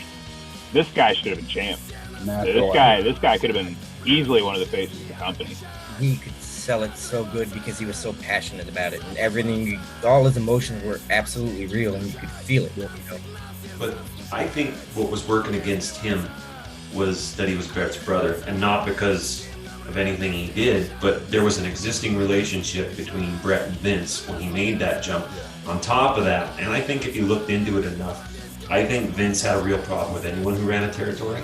this guy should have been champ. This guy could have been easily one of the faces of the company. He could sell it so good because he was so passionate about it, and everything, all his emotions were absolutely real, and you could feel it. You know? But I think what was working against him was that he was Brett's brother, and not because of anything he did, but there was an existing relationship between Brett and Vince when he made that jump. On top of that, and I think if you looked into it enough, I think Vince had a real problem with anyone who ran a territory.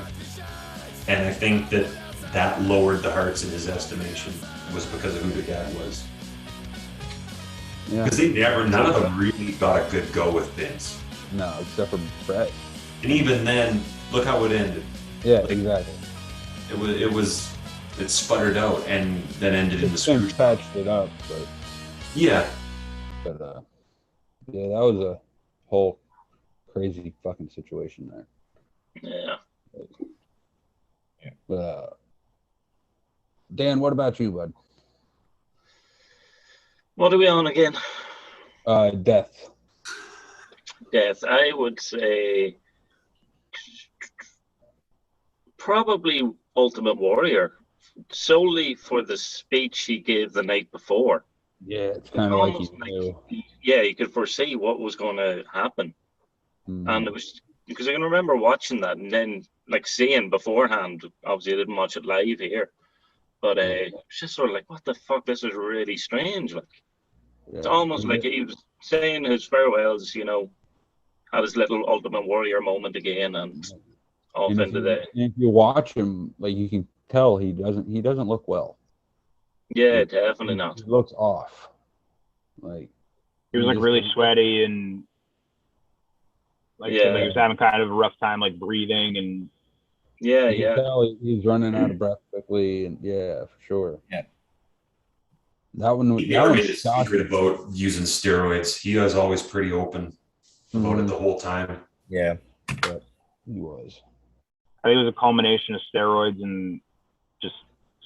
And I think that lowered the Harts in his estimation, was because of who the dad was. Because none of them really got a good go with Vince. No, except for Brett. And even then, look how it ended. Yeah, exactly. It sputtered out and then ended in the screw. Patched it up, but yeah. But yeah, that was a whole crazy fucking situation there. Yeah. But Dan, what about you, bud? What are we on again? Death. Death. I would say probably Ultimate Warrior, solely for the speech he gave the night before. Yeah, it's kind of like he knew. Yeah, you could foresee what was going to happen. And it was, because I can remember watching that and then like seeing beforehand, obviously I didn't watch it live here, but it's just sort of like, what the fuck, this is really strange. Like, it's almost like he was saying his farewells, you know, had his little Ultimate Warrior moment again, and off into the. If you watch him, like, you can tell he doesn't look well. Yeah, definitely not. He looks off. Like, he was like really sweaty and like, he was having kind of a rough time, like breathing, and you can tell he's running out of breath quickly, and for sure. Yeah. He never made a secret about using steroids. He was always pretty open about it the whole time. Yeah. But he was. I think it was a culmination of steroids and just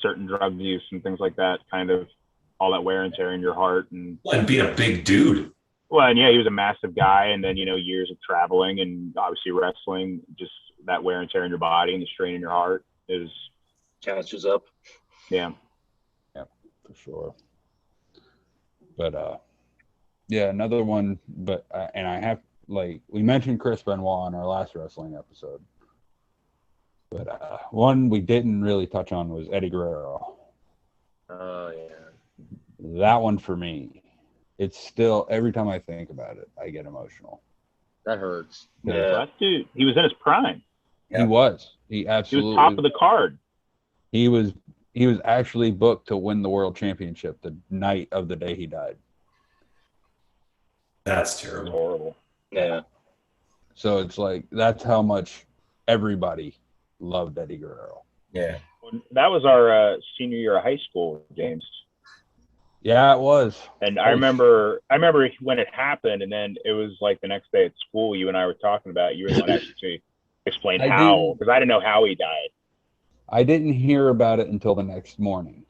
certain drug use and things like that, kind of all that wear and tear in your heart. And being a big dude. Well, and he was a massive guy, and then, years of traveling and obviously wrestling, just that wear and tear in your body and the strain in your heart is catches up. Yeah. Yeah, for sure. But another one. But and I have, like, we mentioned Chris Benoit in our last wrestling episode. But one we didn't really touch on was Eddie Guerrero. Oh yeah. That one for me, it's still, every time I think about it, I get emotional. That hurts. Yeah, that dude, he was in his prime. He was. He absolutely. He was top of the card. He was actually booked to win the world championship the night of the day he died. That's terrible. Horrible. Yeah. So it's like, that's how much everybody loved Eddie Guerrero. Yeah. That was our senior year of high school, James. Yeah, it was. And I remember when it happened, and then it was like the next day at school, you and I were talking about it. You were the one actually explain how, because I didn't know how he died. I didn't hear about it until the next morning.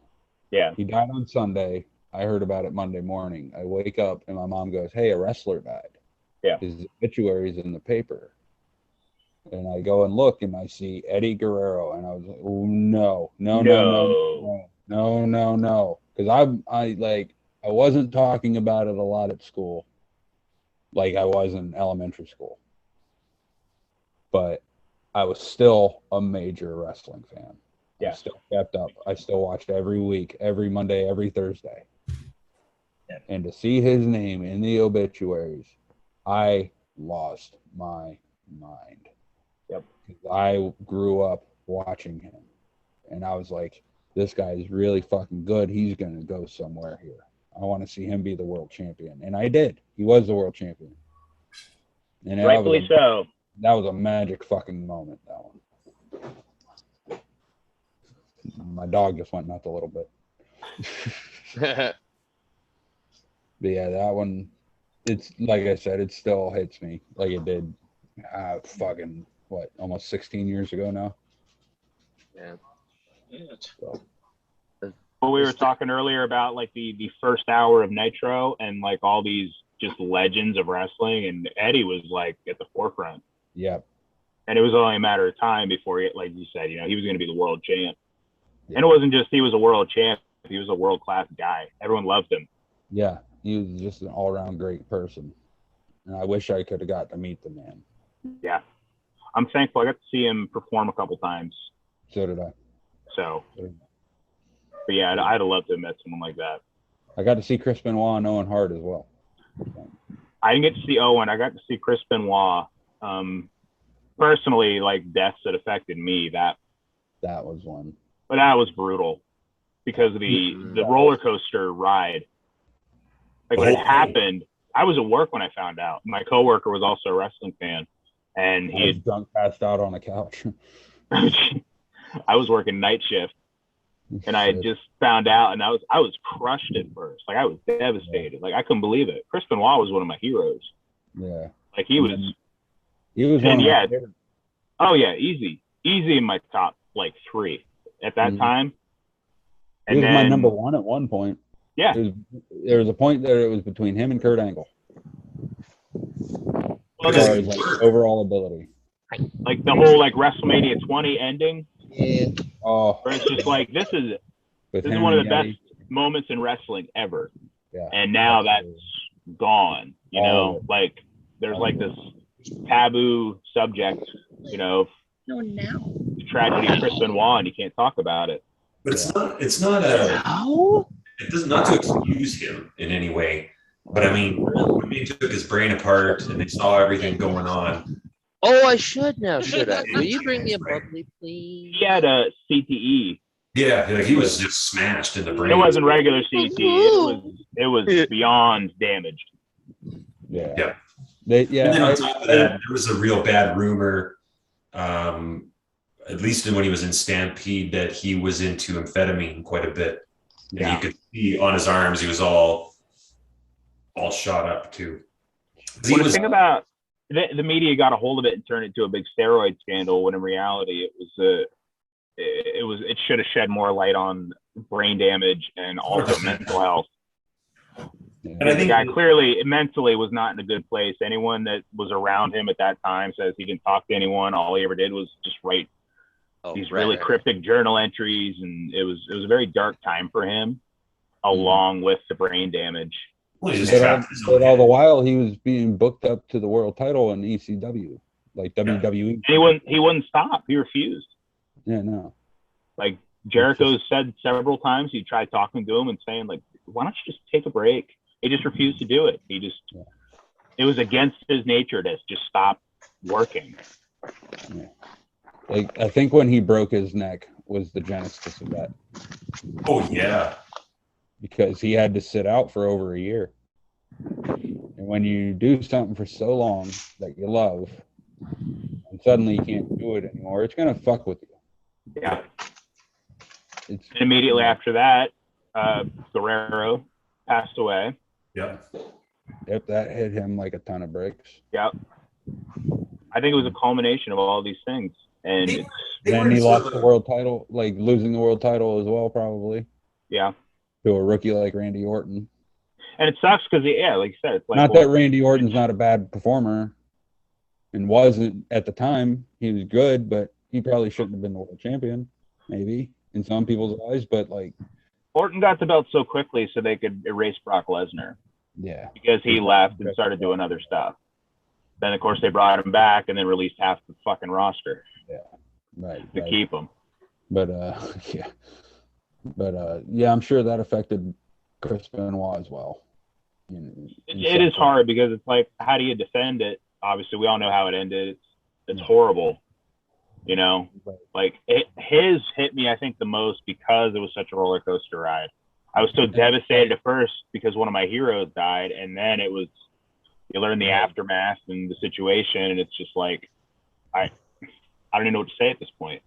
Yeah. He died on Sunday. I heard about it Monday morning. I wake up and my mom goes, "Hey, a wrestler died." Yeah. His obituary's in the paper. And I go and look and I see Eddie Guerrero, and I was like, "Oh no. Because I wasn't talking about it a lot at school, like I was in elementary school. But I was still a major wrestling fan. Yeah. I still kept up. I still watched every week, every Monday, every Thursday. Yeah. And to see his name in the obituaries, I lost my mind. Yep. I grew up watching him, and I was like, this guy is really fucking good. He's going to go somewhere here. I want to see him be the world champion. And I did. He was the world champion. And Rightfully so. That was a magic fucking moment, that one. My dog just went nuts a little bit. But yeah, that one, it's like I said, it still hits me like it did fucking, almost 16 years ago now? Yeah. So. Well, we were talking earlier about like the first hour of Nitro and like all these just legends of wrestling, and Eddie was like at the forefront. Yeah. And it was only a matter of time before, like you said, he was going to be the world champ. Yeah. And it wasn't just he was a world champ; he was a world-class guy. Everyone loved him. Yeah, he was just an all-around great person, and I wish I could have got to meet the man. Yeah, I'm thankful I got to see him perform a couple times. So did I. But yeah, I'd have loved to have met someone like that. I got to see Chris Benoit and Owen Hart as well. I didn't get to see Owen. I got to see Chris Benoit. Personally, like deaths that affected me, that was one. But that was brutal because of the roller coaster ride. Like when it happened, I was at work when I found out. My coworker was also a wrestling fan, and he was drunk, passed out on a couch. I was working night shift, and I had just found out, and I was crushed at first. Like I was devastated. Like I couldn't believe it. Chris Benoit was one of my heroes. Yeah. Like he was. One yeah. Oh yeah, easy in my top like 3 at that time. And he was my number 1 at one point. Yeah. There was a point there it was between him and Kurt Angle. Well, as far as like overall ability. Like the whole like WrestleMania 20 ending. Yeah. Oh. Where it's just like this is one of the best moments in wrestling ever. Yeah. And now that's gone. You know, like there's like this taboo subject, No, now. Tragedy of Chris Benoit, and you can't talk about it. But it's not it does not to excuse him in any way. But I mean, when they took his brain apart and they saw everything going on. Oh, I should now, should I? Will you bring me a bubbly, please? He had a CTE. Yeah, like he was just smashed in the brain. It wasn't regular CTE. It was beyond damaged. Yeah. Yeah. And then on top of that, there was a real bad rumor, at least when he was in Stampede, that he was into amphetamine quite a bit. And you could see on his arms, he was all shot up too. Well, the thing about the media got a hold of it and turned it into a big steroid scandal, when in reality it should have shed more light on brain damage and also mental health. And I think the guy clearly mentally was not in a good place. Anyone that was around him at that time says he didn't talk to anyone. All he ever did was just write these really cryptic journal entries, and it was a very dark time for him, along with the brain damage. But all the while, he was being booked up to the world title in ECW, like WWE. And he wouldn't stop. He refused. Yeah, no. Like Jericho said several times, he tried talking to him and saying, like, why don't you just take a break? He just refused to do it. It was against his nature to just stop working. Yeah. Like, I think when he broke his neck was the genesis of that. Oh yeah. Because he had to sit out for over a year. And when you do something for so long that you love, and suddenly you can't do it anymore, it's gonna fuck with you. Yeah. And immediately after that, Guerrero passed away. Yep. Yep, that hit him like a ton of bricks. Yep. I think it was a culmination of all these things. And then he lost the world title, like losing the world title as well, probably. Yeah. To a rookie like Randy Orton. And it sucks because, yeah, like you said, it's like... Not that Randy Orton's not a bad performer and wasn't at the time. He was good, but he probably shouldn't have been the world champion, maybe, in some people's eyes. But, like... Orton got the belt so quickly so they could erase Brock Lesnar. Yeah. Because he left and started doing other stuff. Then, of course, they brought him back and then released half the fucking roster. Yeah. Right. To keep him. But, yeah. But, yeah, I'm sure that affected Chris Benoit as well. It is hard because it's like, how do you defend it? Obviously, we all know how it ended. It's horrible. You know, like his hit me, I think, the most because it was such a roller coaster ride. I was so devastated at first because one of my heroes died, and then it was, you learn the aftermath and the situation, and it's just like, I don't even know what to say at this point.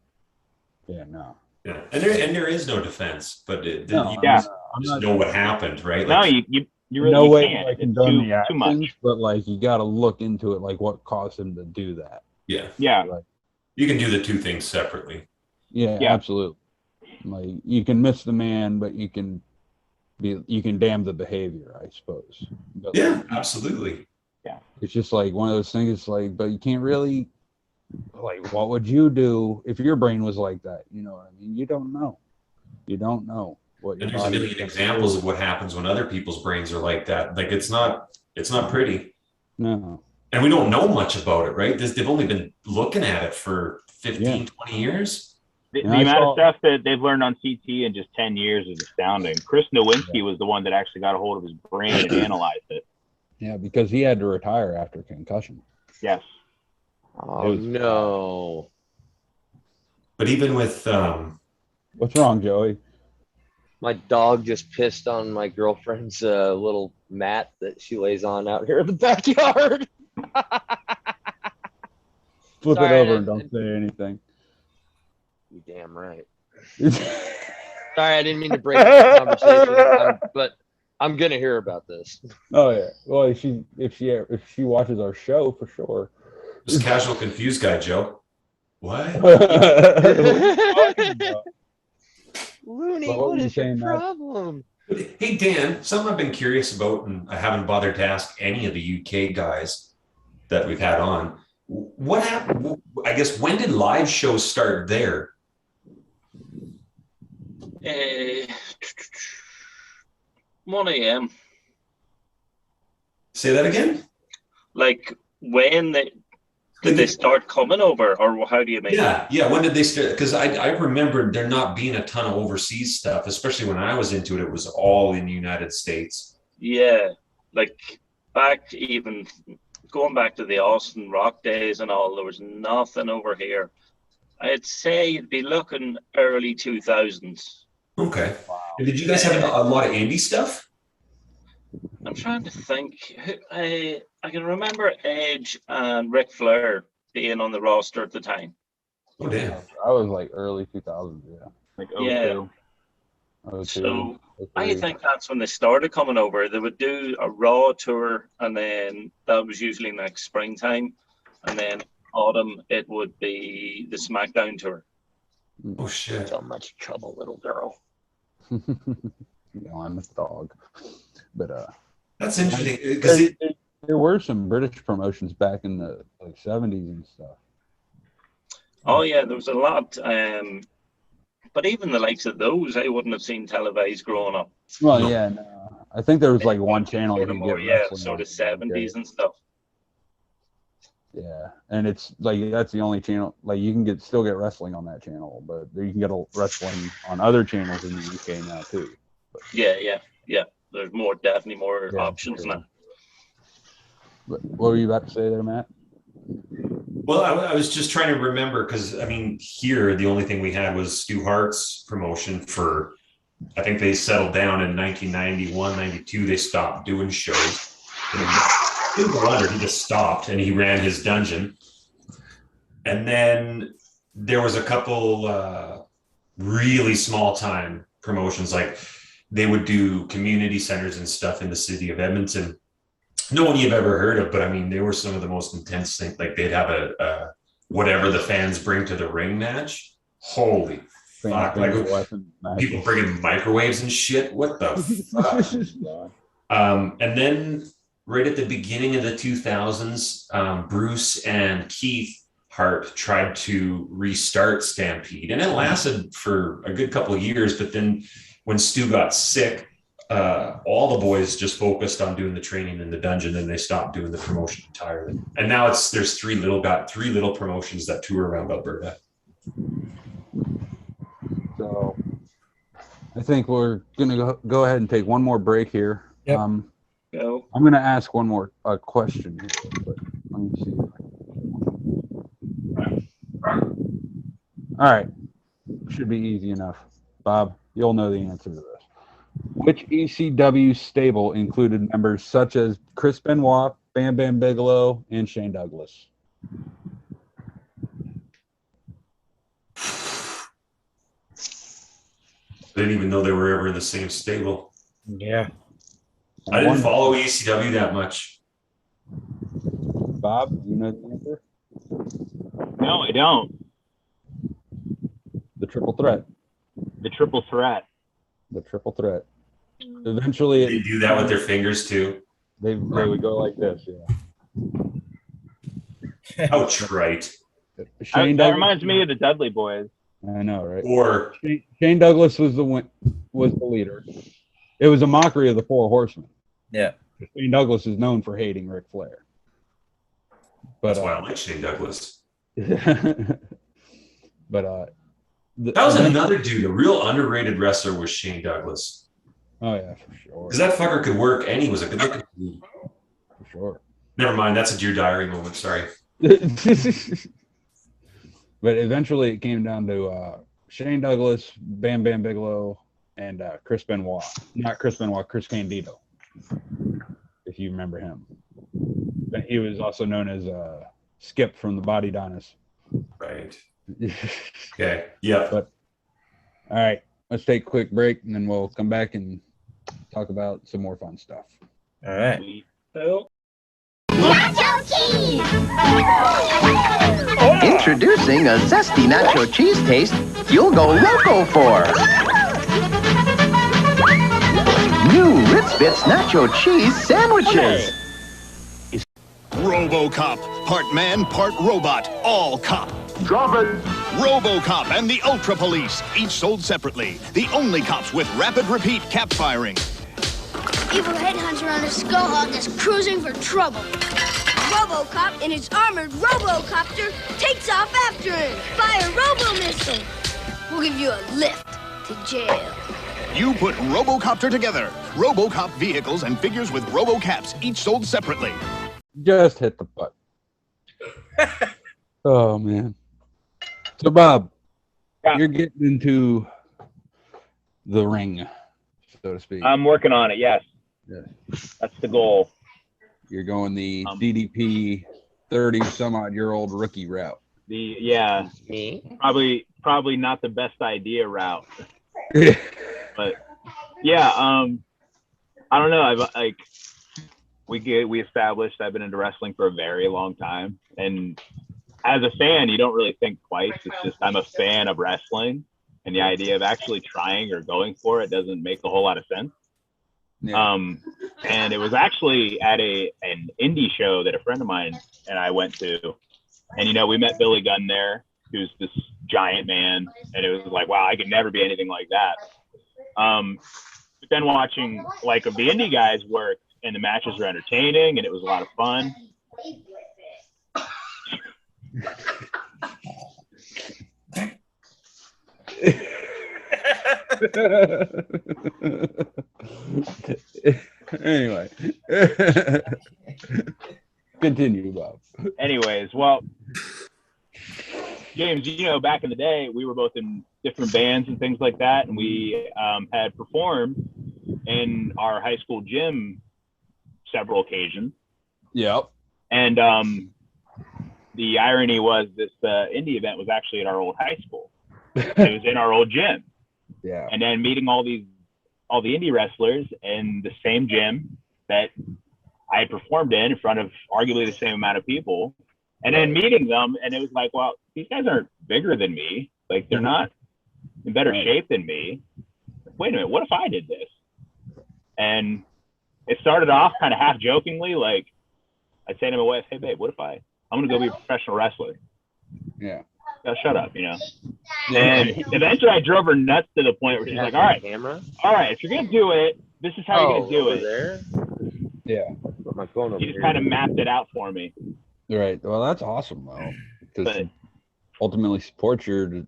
Yeah, no. Yeah, and there is no defense, but you I'm just not know what happened, right? No, Like, you really no way can't. I can It's condone the too much. actions, but like you got to look into it, like what caused him to do that. Yeah. Yeah. Like, you can do the two things separately. yeah, absolutely. Like you can miss the man, but you can damn the behavior, I suppose. But Yeah, like, absolutely. Yeah. It's just like one of those things. It's like, but you can't really, like, what would you do if your brain was like that? You know what I mean? You don't know. You don't know what your And there's a body million examples of what happens when other people's brains are like that. Like it's not pretty. No. And we don't know much about it, right? They've only been looking at it for 15, 20 years. The amount of stuff that they've learned on CT in just 10 years is astounding. Chris Nowinski was the one that actually got a hold of his brain and analyzed it. Yeah, because he had to retire after concussion. Yes. Oh, no. But even with... What's wrong, Joey? My dog just pissed on my girlfriend's little mat that she lays on out here in the backyard. Flip Sorry, it over and don't say anything. You damn right. Sorry, I didn't mean to break the conversation, but I'm gonna hear about this. Oh yeah. Well, if she watches our show for sure. Just casual confused guy, Joe. What? Looney, What what were is you your saying, Matt? problem? Hey, Dan, something I've been curious about, and I haven't bothered to ask any of the UK guys that we've had on. What happened? I guess, when did live shows start there? 1 a.m. Say that again? Like, when did they start coming over, or how do you mean? Yeah. When did they start? Because I remember there not being a ton of overseas stuff, especially when I was into it. It was all in the United States. Yeah, like going back to the Austin Rock days and all, there was nothing over here. I'd say you'd be looking early 2000s. Okay. Wow. Did you guys have a lot of indie stuff? I'm trying to think. I can remember Edge and Ric Flair being on the roster at the time. Oh, damn. I was like early 2000s, yeah. Like 02. Yeah. 02, So 03. I think that's when they started coming over. They would do a Raw tour, and then that was usually next springtime. And then autumn, it would be the SmackDown tour. Oh, shit. So much trouble, little girl. I'm a dog. But that's interesting because there were some British promotions back in the like 70s and stuff. Oh yeah, there was a lot. But even the likes of those, I wouldn't have seen televised growing up. Well, yeah, no. I think there was like one channel you could get yeah, wrestling sort on. of 70s and stuff. Yeah, and it's like that's the only channel. Like you can still get wrestling on that channel, but you can get wrestling on other channels in the UK now too. But, Yeah. There's definitely more yeah, options sure. now. But what were you about to say there, Matt? Well, I was just trying to remember because I mean, here the only thing we had was Stu Hart's promotion for. I think they settled down in 1991, 92. They stopped doing shows. He just stopped and he ran his dungeon. And then there was a couple really small time promotions, like they would do community centers and stuff in the city of Edmonton. No one you've ever heard of, but I mean, they were some of the most intense things. Like they'd have a whatever the fans bring to the ring match. Holy fuck! Like people bringing microwaves and shit. What the fuck? And then right at the beginning of the 2000s, Bruce and Keith Hart tried to restart Stampede, and it lasted for a good couple of years. But then when Stu got sick, all the boys just focused on doing the training in the dungeon, and they stopped doing the promotion entirely. And now there's three little promotions that tour around Alberta. So I think we're gonna go ahead and take one more break here. Yep. I'm gonna ask one more question here, but let me see. All right, should be easy enough. Bob, you'll know the answer to this. Which ECW stable included members such as Chris Benoit, Bam Bam Bigelow, and Shane Douglas? I didn't even know they were ever in the same stable. Yeah. I didn't follow ECW that much. Bob, do you know the answer? No, I don't. The Triple Threat. The Triple Threat. The Triple Threat. Eventually, they do that with their fingers too. They would go like this, yeah. Ouch! Right. That reminds me of the Dudley Boys. I know, right? Or Shane Douglas was the leader. It was a mockery of the Four Horsemen. Yeah. Shane Douglas is known for hating Ric Flair. But, that's why I like Shane Douglas. But that was another dude. A real underrated wrestler was Shane Douglas. Oh yeah, for sure. Because that fucker could work, and he was a good-looking dude. For sure. Never mind. That's a Dear Diary moment. Sorry. But eventually, it came down to Shane Douglas, Bam Bam Bigelow, and Chris Benoit. Not Chris Benoit, Chris Candido, if you remember him. But he was also known as Skip from the Body Donnas. Right. Okay. Yeah. But all right, let's take a quick break, and then we'll come back and talk about some more fun stuff. All right. Nacho cheese! Introducing a zesty nacho cheese taste you'll go loco for. New Ritz Bits nacho cheese sandwiches. RoboCop, part man, part robot, all cop. Drop it. RoboCop and the Ultra Police, each sold separately. The only cops with rapid repeat cap firing. Evil headhunter on a skull hog is cruising for trouble. RoboCop in his armored RoboCopter takes off after him. Fire Robo-Missile. We'll give you a lift to jail. You put RoboCopter together. RoboCop vehicles and figures with RoboCaps, each sold separately. Just hit the button. Oh man. So Bob, you're getting into the ring, so to speak. I'm working on it. Yes. Yeah. That's the goal. You're going the DDP 30-some-odd-year-old rookie route. Probably not the best idea route. But yeah, I don't know. We established I've been into wrestling for a very long time, and as a fan, you don't really think twice. It's just I'm a fan of wrestling, and the idea of actually trying or going for it doesn't make a whole lot of sense. Yeah. And it was actually at an indie show that a friend of mine and I went to, and we met Billy Gunn there, who's this giant man, and it was like, wow, I could never be anything like that. But then watching the indie guys work, and the matches were entertaining, and it was a lot of fun. Anyway. Continue, Bob. Anyways, well, James, back in the day, we were both in different bands and things like that, and we had performed in our high school gym several occasions. Yep. And the irony was this indie event was actually at our old high school. It was in our old gym. Yeah. And then meeting all the indie wrestlers in the same gym that I had performed in front of arguably the same amount of people. And then meeting them, and it was like, well, these guys aren't bigger than me. Like, they're not in better shape than me. Wait a minute, what if I did this? And it started off kind of half jokingly, like I'd say to my wife, hey, babe, what if I'm going to go be a professional wrestler? Yeah. Shut up, And eventually I drove her nuts to the point where she's like, all right, if you're going to do it, this is how you're going to do it. There? Yeah. Put my phone over She just here. kind of mapped it out for me. Right. Well, that's awesome, though, because ultimately supports your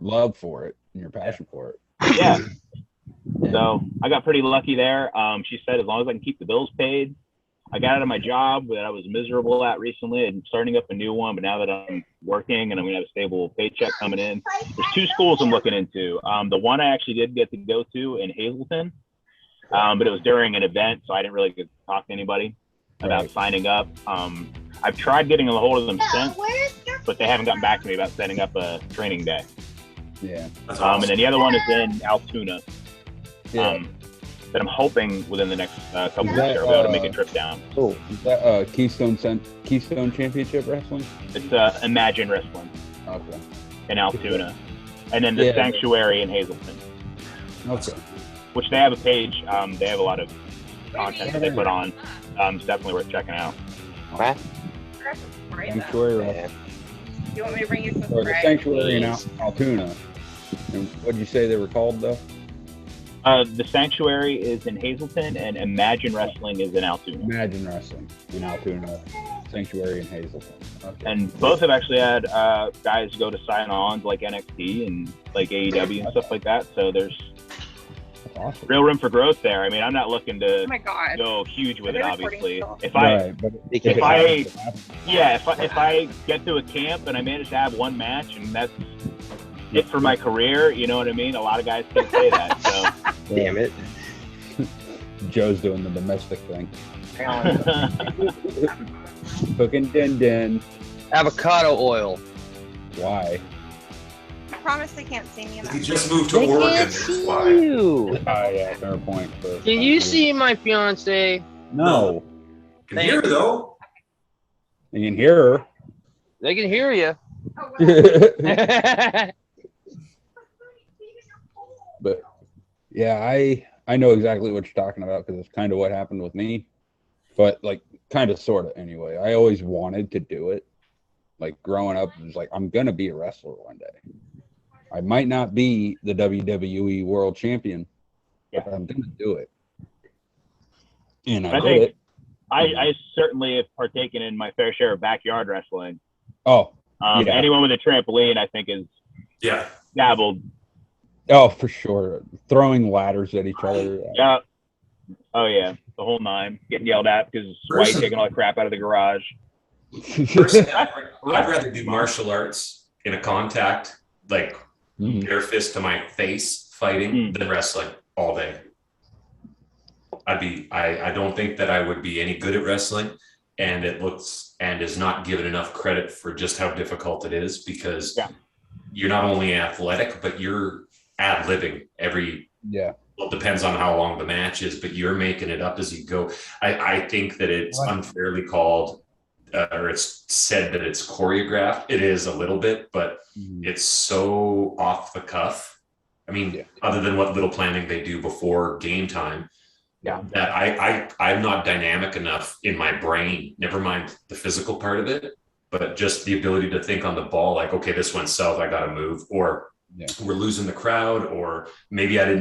love for it and your passion for it. Yeah. So I got pretty lucky there. She said, as long as I can keep the bills paid. I got out of my job that I was miserable at recently and starting up a new one. But now that I'm working and I'm going to have a stable paycheck coming in, there's 2 schools I'm looking into. The one I actually did get to go to in Hazleton, but it was during an event, so I didn't really get to talk to anybody about signing up. I've tried getting a hold of them since, but they haven't gotten back to me about setting up a training day. Yeah. And then the other one is in Altoona. That I'm hoping within the next couple weeks I'll be able to make a trip down. Oh, is that Keystone Championship Wrestling? It's Imagine Wrestling. Okay. In Altoona. And then the Sanctuary in Hazleton. Okay. Which they have a page. They have a lot of content that they put on. It's definitely worth checking out. Okay. Sanctuary. You want me to bring you some Or the Sanctuary in Altoona. And what did you say they were called, though? The Sanctuary is in Hazleton, and Imagine Wrestling is in Altoona. Imagine Wrestling in Altoona, Sanctuary in Hazleton. Okay. And both have actually had guys go to sign on like NXT and like AEW and stuff like that. So there's real room for growth there. I mean, I'm not looking to go huge with it, obviously. If I get to a camp and I manage to have one match and that's it for my career, you know what I mean? A lot of guys can't say that. So damn it. Joe's doing the domestic thing. Cooking din. Avocado oil. Why? I promise they can't see me. He just moved to Oregon. That's why. You. Oh yeah, fair point. Can you see my fiance? No. Can hear her though. You can hear her. They can hear you. But yeah, I know exactly what you're talking about because it's kind of what happened with me. But like kind of sort of anyway. I always wanted to do it. Like growing up, it was like I'm gonna be a wrestler one day. I might not be the WWE World Champion, but I'm gonna do it. And I did it. I certainly have partaken in my fair share of backyard wrestling. Oh, anyone with a trampoline, I think, is dabbled. Oh, for sure. Throwing ladders at each other. Yeah. Oh, yeah. The whole 9. Getting yelled at because White taking all the crap out of the garage. Personally, I'd rather do martial arts in a contact, like bare fist to my face fighting than wrestling all day. I don't think that I would be any good at wrestling, and it looks and is not given enough credit for just how difficult it is because you're not only athletic, but you're ad-libbing well, it depends on how long the match is, but you're making it up as you go. I think that it's unfairly called or it's said that it's choreographed. It is a little bit, but it's so off the cuff. I mean, other than what little planning they do before game time, that I'm not dynamic enough in my brain, never mind the physical part of it, but just the ability to think on the ball, like, okay, this went south, I got to move, or we're losing the crowd, or maybe I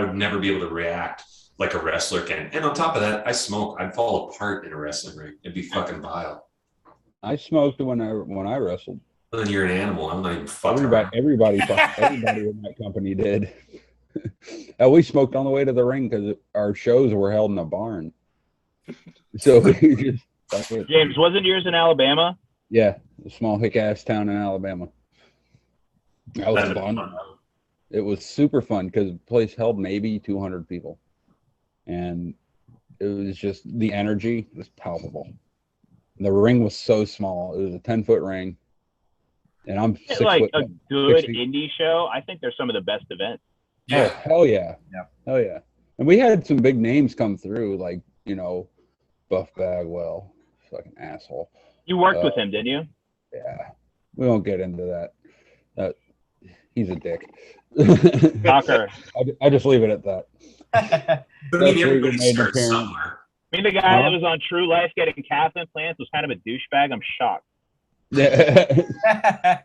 would never be able to react like a wrestler can. And on top of that, I smoke. I'd fall apart in a wrestling ring. It'd be fucking vile. I smoked when I wrestled. Then you're an animal. I'm not even fucking Everybody in that company did. We smoked on the way to the ring because our shows were held in a barn. So we just James, wasn't yours in Alabama? Yeah, a small hick ass town in Alabama. That was fun. It was super fun because the place held maybe 200 people, and it was just the energy was palpable. The ring was so small; it was a 10-foot ring, and I'm 6 Like foot. a good indie show. I think they're some of the best events. Yeah. Oh, hell yeah. Hell yeah. And we had some big names come through, like, Buff Bagwell, fucking asshole. You worked with him, didn't you? Yeah. We won't get into that. He's a dick. Knocker. I just leave it at that. But I mean, everybody starts somewhere. I mean, the guy that was on True Life getting calf implants was kind of a douchebag. I'm shocked. Yeah.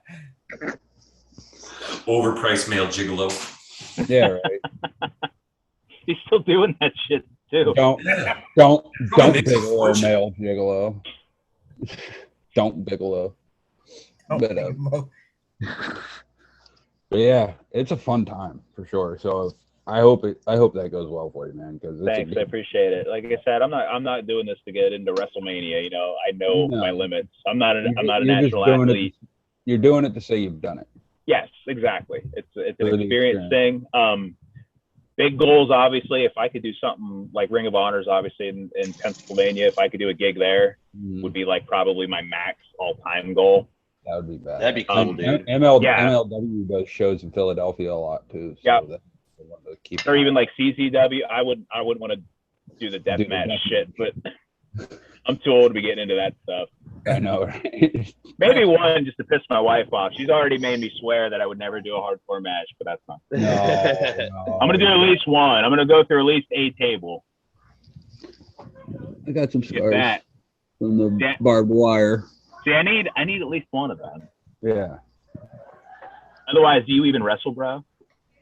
Overpriced male gigolo. Yeah, right. He's still doing that shit too. Don't Bigelow male gigolo. Don't Bigelow. But yeah, it's a fun time for sure. So I hope that goes well for you, man. Because thanks, I appreciate it. Like I said, I'm not doing this to get into WrestleMania. I know my limits. I'm not a natural athlete. You're doing it to say you've done it. Yes, exactly. It's an experience thing. Big goals, obviously. If I could do something like Ring of Honors, obviously in Pennsylvania, if I could do a gig there, would be like probably my max all-time goal. That would be bad. That'd be cool, dude. MLW does shows in Philadelphia a lot too. So or even like CZW. I wouldn't want to do the deathmatch shit, but I'm too old to be getting into that stuff. I know, right? Maybe one just to piss my wife off. She's already made me swear that I would never do a hardcore match, but that's not. No, I'm gonna do at least one. I'm gonna go through at least a table. I got some scars from the barbed wire. See, I need at least one of them. Yeah. Otherwise, do you even wrestle, bro?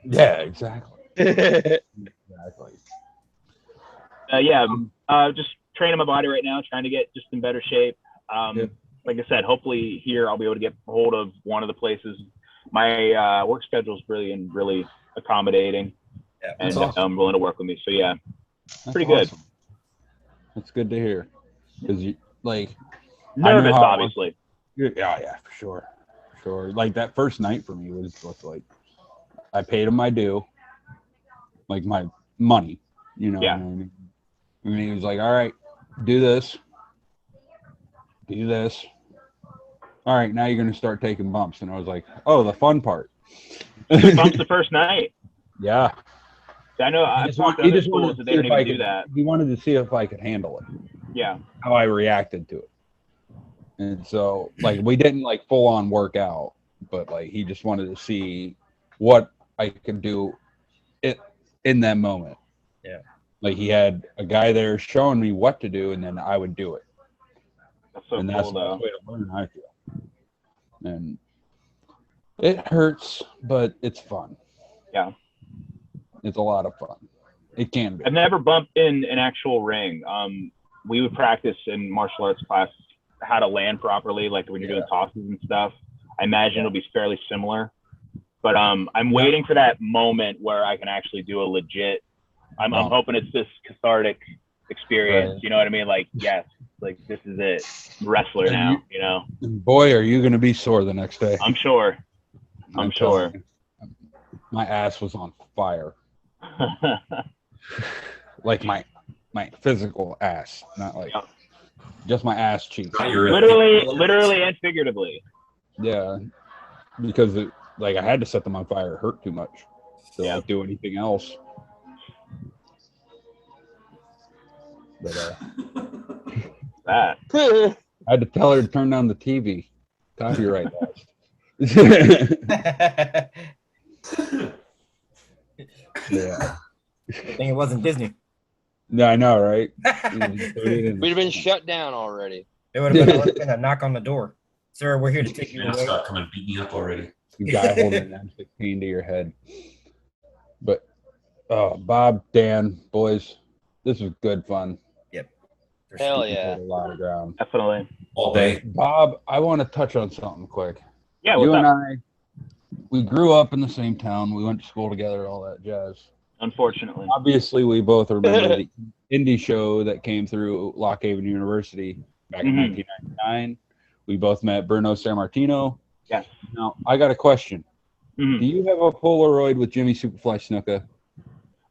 Yeah, exactly. Exactly. Just training my body right now, trying to get just in better shape. Like I said, hopefully here I'll be able to get hold of one of the places. My work schedule is really accommodating, and awesome. I'm willing to work with me. So yeah, that's pretty good. Awesome. That's good to hear. Because you nervous, obviously. Yeah, for sure. Like that first night for me was like I paid him my due, like my money. You know. Yeah. What I mean? And he was like, "All right, do this. Do this. All right, now you're going to start taking bumps." And I was like, "Oh, the fun part." Bumps the first night. Yeah. I know. I've talked to other schools that they don't even do that. He wanted to see if I could handle it. Yeah. How I reacted to it. And so, we didn't full on work out, but he just wanted to see what I could do in that moment. Yeah. He had a guy there showing me what to do, and then I would do it. That's so and cool, that's the though. best way to learn, I feel. And it hurts, but it's fun. Yeah. It's a lot of fun. It can be. I've never bumped in an actual ring. We would practice in martial arts class how to land properly, like when you're doing tosses and stuff. I imagine it'll be fairly similar. But I'm waiting for that moment where I can actually do a legit. I'm hoping it's this cathartic experience. Right. You know what I mean? Yes, this is it. I'm a wrestler now. And boy, are you going to be sore the next day. I'm sure. I'm sure. My ass was on fire. My physical ass, not just my ass cheeks. Literally and figuratively. Yeah, because I had to set them on fire. It hurt too much to do anything else. But I had to tell her to turn down the TV. Copyright laws. Yeah. I think it wasn't Disney. No, I know, right? We'd have been shut down already. It would have been a knock on the door. Sir, we're here to take you away. Stop coming and beat me up already. The guy holding an M16 to your head. But Bob, Dan, boys, this was good fun. Yep. Hell yeah. A lot of ground. Definitely. All day. Bob, I want to touch on something quick. Yeah, you what's and up? we grew up in the same town. We went to school together, all that jazz. Unfortunately. Obviously, we both remember the indie show that came through Lock Haven University back in 1999. We both met Bruno Sammartino. Yes. Now, I got a question. Do you have a Polaroid with Jimmy Superfly Snuka?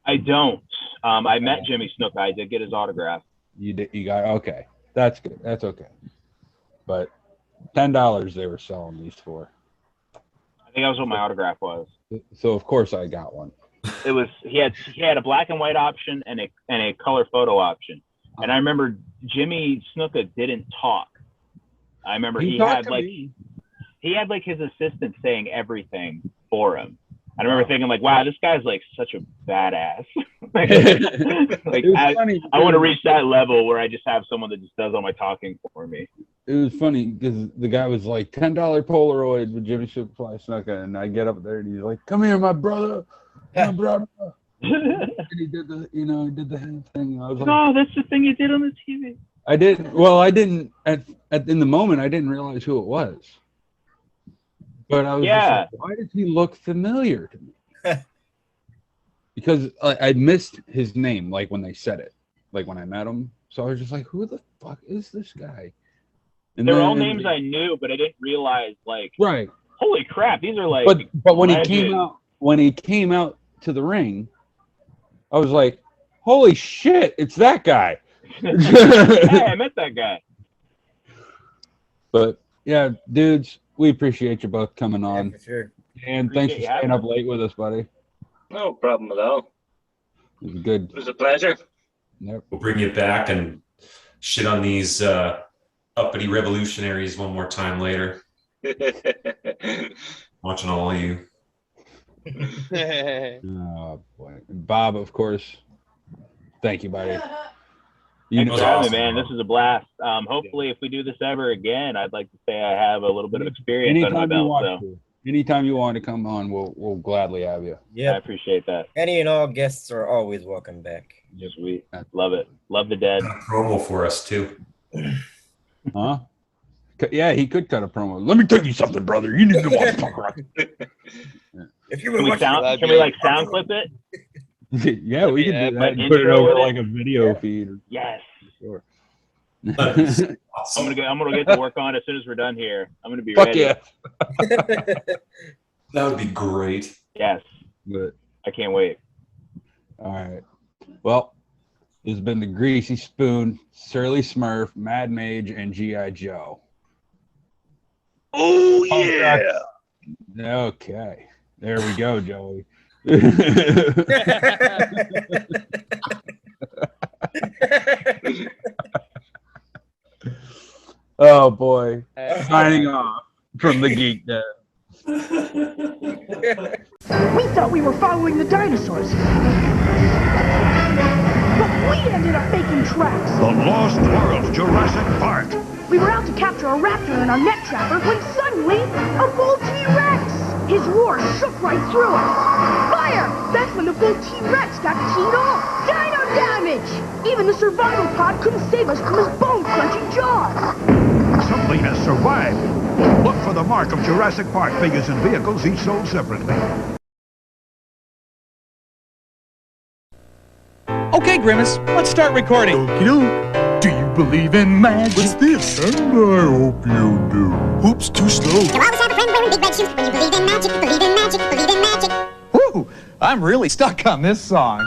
I don't. I met Jimmy Snuka. I did get his autograph. You did. You got okay. That's good. That's okay. But $10 they were selling these for. I think that was what my autograph was. So of course I got one. It was he had a black and white option and a color photo option. And I remember Jimmy Snuka didn't talk. I remember he had like his assistant saying everything for him. I remember thinking like, wow, this guy's like such a badass. like I want to reach that level where I just have someone that just does all my talking for me. It was funny because the guy was like $10 Polaroid with Jimmy Superfly Snuka, and I get up there and he's like, "Come here, my brother, my brother." And he did the hand thing. I was like, "Oh, that's the thing you did on the TV." I didn't. Well, I didn't in the moment. I didn't realize who it was. But I was just like, why does he look familiar to me? Because I missed his name, like when they said it, like when I met him. So I was just like, who the fuck is this guy? And they're all names I knew, but I didn't realize like, right? Holy crap, these are like. But when he came out to the ring, I was like, holy shit, it's that guy. Hey, I met that guy. But yeah, dudes. We appreciate you both coming on. For sure. And thanks for staying up late with us, buddy. No problem at all. It was good. It was a pleasure. Yep. We'll bring you back and shit on these uppity revolutionaries one more time later. Watching all of you. Oh boy. Bob, of course. Thank you, buddy. Thanks for having me, man. This is a blast. Hopefully, if we do this ever again, I'd like to say I have a little bit of experience under my belt. Anytime you want to come on, we'll gladly have you. Yeah, I appreciate that. Any and all guests are always welcome back. Sweet. Love it. Love the dead. Promo for us too. Huh? Yeah, he could cut a promo. Let me tell you something, brother. You need to watch Punk Rock. If you can we like sound clip it? Yeah, we can do that. But Put it over like a video feed. Yes. Sure. I'm gonna get to work on it as soon as we're done here. I'm gonna be Fuck ready. yeah. That would be great. Yes. Good. I can't wait. All right. Well, this has been the Greasy Spoon, Surly Smurf, Mad Mage, and G.I. Joe. Oh yeah. Okay. There we go, Joey. Oh boy. Signing off from the Geek Den. We thought we were following the dinosaurs. But we ended up making tracks. The Lost World Jurassic Park. We were out to capture a raptor in our net trapper when suddenly a bull T-Rex! His roar shook right through us. Fire! That's when the bull T-Rex got teed off. Dino damage! Even the survival pod couldn't save us from his bone-crunching jaws. Something has survived. Look for the mark of Jurassic Park figures and vehicles, each sold separately. Okay, Grimace, let's start recording. Okey-doke. Do you believe in magic? What's this? And I hope you do. Oops, too slow. You always have a friend wearing big red shoes. When you believe in magic, believe in magic, believe in magic. Woo! I'm really stuck on this song.